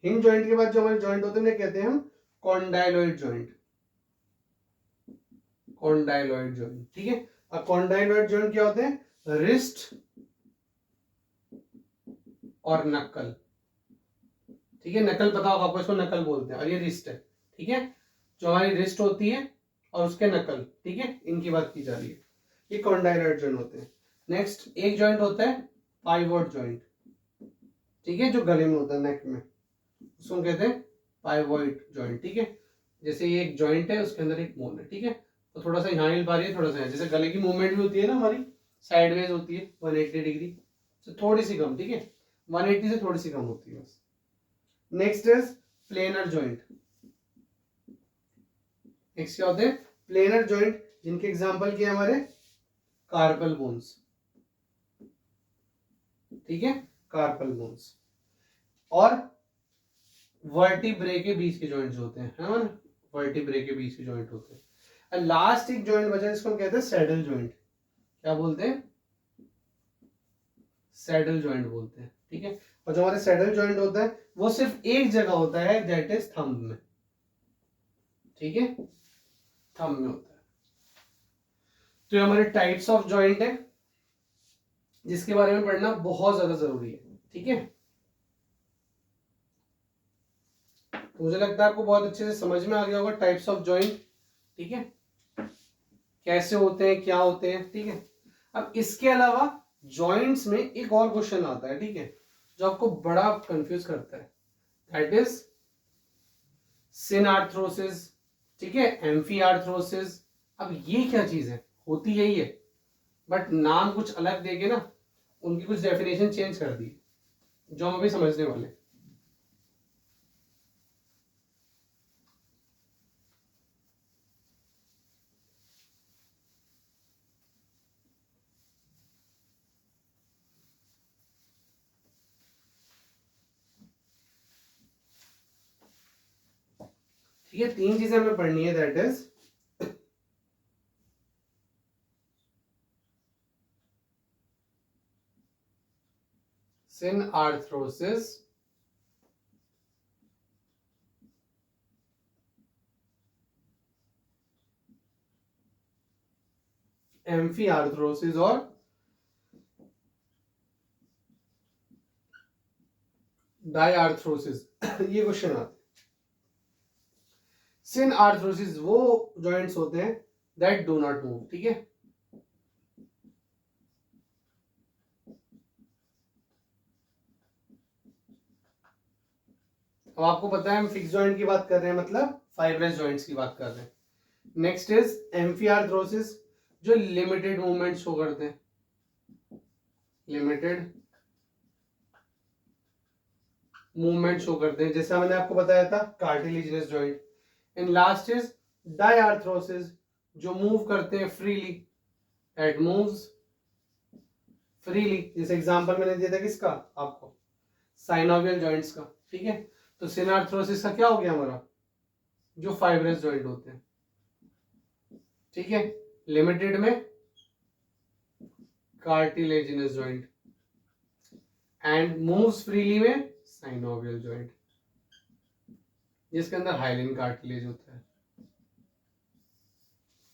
हिंज जॉइंट के बाद जो हमारे जॉइंट होते हैं उन्हें कहते हैं हम कॉन्डाइलॉइड जॉइंट, कॉन्डाइलॉइड जॉइंट, ठीक है। अब कॉन्डाइलॉइड जॉइंट क्या होते हैं, रिस्ट और नक्कल, ठीक है। नकल पता होगा आपको, इसको नकल बोलते हैं, और ये रिस्ट है, ठीक है। जो हमारी रिस्ट होती है और उसके नकल, ठीक है, इनकी बात की जा रही है, ये कॉन्डाइलॉइड जॉइंट होते हैं। नेक्स्ट एक जॉइंट होता है पाइवोट जॉइंट, ठीक है, जो गले में होता है, नेक में, उसको कहते हैं पाइवोट जॉइंट, ठीक है। जैसे ये एक जॉइंट है, उसके अंदर एक बोन है, ठीक है, तो थोड़ा सा यहाँ हिल पा रही है, थोड़ा सा जैसे गले की मूवमेंट भी होती है ना हमारी, साइडवेज होती है 180 डिग्री से थोड़ी सी कम, ठीक है, 180 से थोड़ी सी कम होती है बस। Next is planar joint. Next क्या होते हैं, प्लेनर जॉइंट, जिनके एग्जांपल क्या है हमारे, कार्पल बोन्स, ठीक है, कार्पल बोन्स, और वर्टिब्रे के बीच के जॉइंट्स होते हैं, है ना, वर्टिब्रे के बीच के जॉइंट होते हैं। लास्ट एक जॉइंट बचा जिसको हम कहते हैं सैडल जॉइंट, क्या बोलते हैं, सैडल जॉइंट बोलते हैं, ठीक है। और जो हमारे सैडल जॉइंट होता है वो सिर्फ एक जगह होता है, दैट इज थंब में, ठीक है, थंब में होता है। तो ये हमारे टाइप्स ऑफ जॉइंट है जिसके बारे में पढ़ना बहुत ज्यादा जरूरी है, ठीक है। तो मुझे लगता है आपको बहुत अच्छे से समझ में आ गया होगा टाइप्स ऑफ जॉइंट, ठीक है, कैसे होते हैं, क्या होते हैं, ठीक है। अब इसके अलावा जॉइंट्स में एक और क्वेश्चन आता है, ठीक है, जो आपको बड़ा कंफ्यूज करता है, दैट इज सिनआर्थ्रोसिस, ठीक है, एम्फीआर्थ्रोसिस। अब ये क्या चीज है, होती यही है बट नाम कुछ अलग देके ना उनकी कुछ डेफिनेशन चेंज कर दी, जो हम अभी समझने वाले। ठीक है, तीन चीजें हमें पढ़नी है, दैट इज सिनआर्थ्रोसिस, एम्फीआर्थ्रोसिस और डायआर्थ्रोसिस। ये क्वेश्चन आता है। सिनआर्थ्रोसिस वो जॉइंट्स होते हैं दैट डू नॉट मूव, ठीक है। अब आपको पता है हम फिक्स जॉइंट की बात कर रहे हैं, मतलब फाइब्रस जॉइंट्स की बात कर रहे हैं। नेक्स्ट इज एम्फीआर्थ्रोसिस, जो लिमिटेड मूवमेंट शो करते हैं, लिमिटेड मूवमेंट शो करते हैं, जैसा मैंने आपको बताया था cartilaginous joint. And last is diarthrosis, जो मूव करते हैं फ्रीली, दैट मूव्स फ्रीली। जैसे एग्जांपल मैंने दिया था किसका आपको, साइनोवियल जॉइंट्स का, ठीक है। तो सिनआर्थ्रोसिस का क्या हो गया हमारा, जो फाइब्रस जॉइंट होते हैं, ठीक है, लिमिटेड में cartilaginous joint and moves freely में साइनोवियल जॉइंट, जिसके अंदर हाइलिन कार्टिलेज होता है,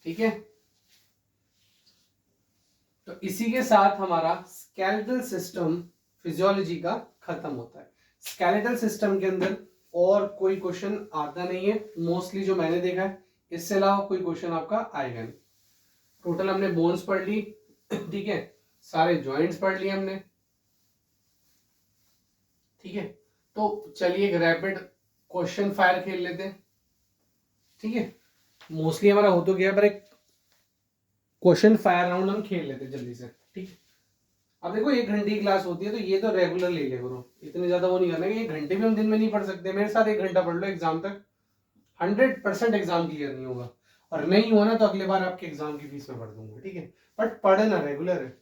ठीक है। तो इसी के साथ हमारा स्केलेटल सिस्टम फिजियोलॉजी का खत्म होता है। स्केलेटल सिस्टम के अंदर और कोई क्वेश्चन आता नहीं है मोस्टली, जो मैंने देखा है, इससे अलावा कोई क्वेश्चन आपका आएगा नहीं। टोटल हमने बोन्स पढ़ ली, ठीक है, सारे जॉइंट्स पढ़ लिए हमने, ठीक है। तो चलिए एक रैपिड क्वेश्चन फायर खेल लेते हैं, ठीक है। मोस्टली हमारा हो तो गया, पर एक क्वेश्चन फायर राउंड हम खेल लेते हैं जल्दी से, ठीक है। अब देखो 1 घंटे की क्लास होती है, तो ये तो रेगुलर ले ले करो, इतने ज्यादा वो नहीं करना कि 1 घंटे भी हम दिन में नहीं पढ़ सकते। मेरे साथ 1 घंटा पढ़ लो एग्जाम तक, 100% एग्जाम क्लियर नहीं होगा, और नहीं हुआ ना तो अगले बार आपके एग्जाम की फीस में भर दूंगा, ठीक है। बट पढ़ना रेगुलर है,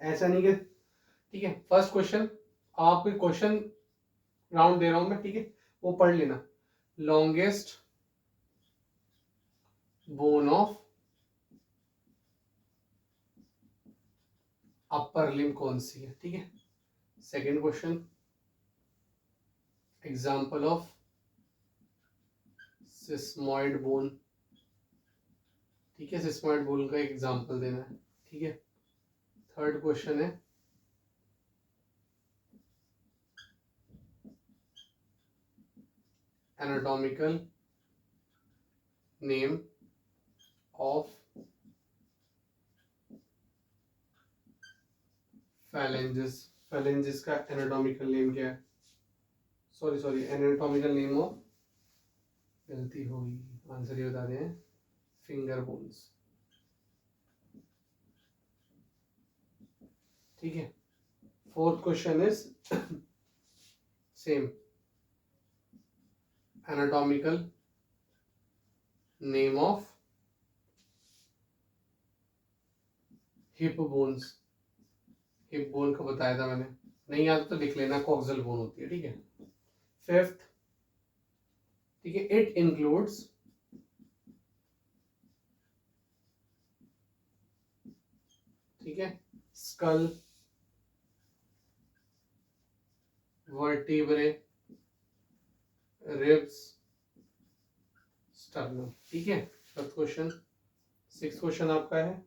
ऐसा नहीं कि, ठीक है। फर्स्ट क्वेश्चन, आपको क्वेश्चन राउंड दे रहा हूं मैं, ठीक है, वो पढ़ लेना। लॉन्गेस्ट बोन ऑफ अपर लिम कौन सी है, ठीक है। Second question, example of sesamoid bone, ठीक है, सिस्मॉइड बोन का एग्जाम्पल देना है, ठीक है। थर्ड क्वेश्चन है anatomical name of phalanges, phalanges का एनाटॉमिकल नेम क्या है, सॉरी एनाटॉमिकल नेम ऑफ, गलती हो गई, आंसर ये बता दें, फिंगर बोन्स, ठीक है। Fourth question is same, anatomical name of hip bones, hip bone का बताया था मैंने, नहीं याद तो लिख लेना, कॉक्सल बोन होती है, ठीक है। फिफ्थ, ठीक है, इट इंक्लूड्स, ठीक है, स्कल, वर्टिब्रे, रिब्स, स्टर्नम। ठीक है, फर्स्ट क्वेश्चन। 6th क्वेश्चन आपका है,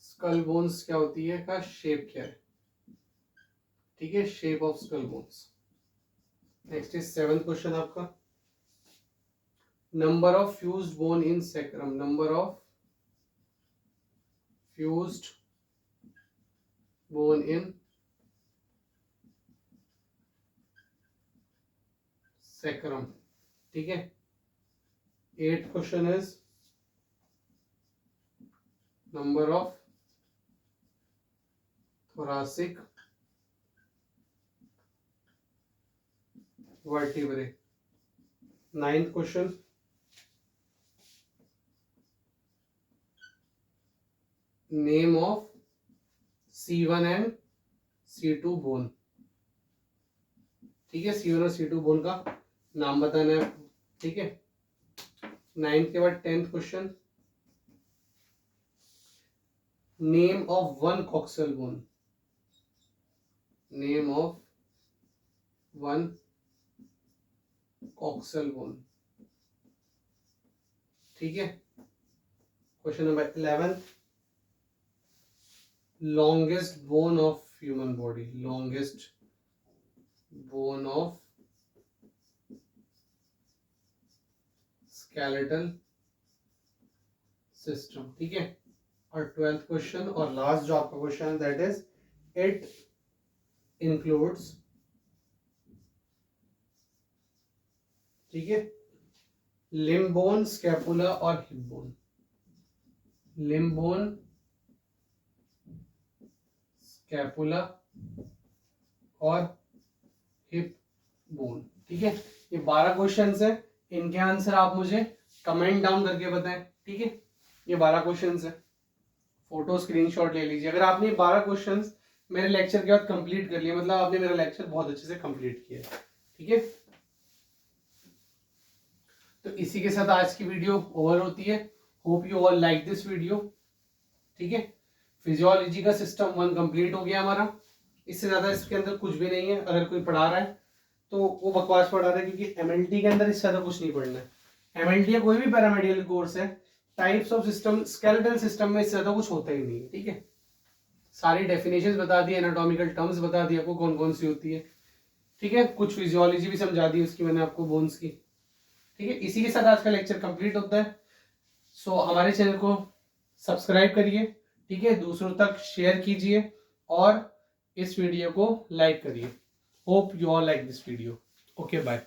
स्कल बोन्स क्या होती है का शेप क्या है। ठीक है, shape of skull bones. Next is 7th question आपका, number of fused bone in sacrum, number of fused bone in sacrum. ठीक है, 8th question is number of thoracic vertebrae। 9th question, name of C1 and C2 bone. ठीक है, C1 और C2 बोन का नाम बताना है। ठीक है, 9th के बाद 10th question, name of one coxal bone, name of one coxal bone. ठीक है, question number 11, longest bone of human body, longest bone of skeletal system. ठीक है, और 12th क्वेश्चन और लास्ट जो आपका question that is it includes. ठीक है, लिम्ब बोन, स्कैपुला और hip bone, limb bone, scapula और हिप बोन। ठीक है, ये 12 क्वेश्चंस है, इनके आंसर आप मुझे कमेंट डाउन करके बताएं। ठीक है, ये 12 क्वेश्चंस है, फोटो स्क्रीनशॉट ले लीजिए। अगर आपने 12 क्वेश्चंस मेरे लेक्चर के बाद कंप्लीट कर लिए, मतलब आपने मेरा लेक्चर बहुत अच्छे से कंप्लीट किया। ठीक है, तो इसी के साथ आज की वीडियो ओवर होती है। Hope you all like this video. ठीक है, फिजियोलॉजी का सिस्टम 1 कंप्लीट हो गया हमारा। इससे ज्यादा इसके अंदर कुछ भी नहीं है। अगर कोई पढ़ा रहा है तो वो बकवास पढ़ा रहा है, क्योंकि एमएलटी के अंदर इससे ज्यादा कुछ नहीं पढ़ना है। एमएलटी या कोई भी पैरामेडिकल कोर्स है, types of system, skeletal system में इससे ज्यादा कुछ होता ही नहीं है। ठीक है, सारी डेफिनेशंस बता दी, एनाटॉमिकल टर्म्स बता दी आपको कौन कौन सी होती है। ठीक है, कुछ फिजियोलॉजी भी समझा दी उसकी मैंने आपको, बोन्स की। ठीक है, इसी के साथ आज का लेक्चर कंप्लीट होता है। सो हमारे चैनल को सब्सक्राइब करिए। ठीक है, दूसरों तक शेयर कीजिए और इस वीडियो को लाइक करिए। Hope you all like this video. Okay, bye.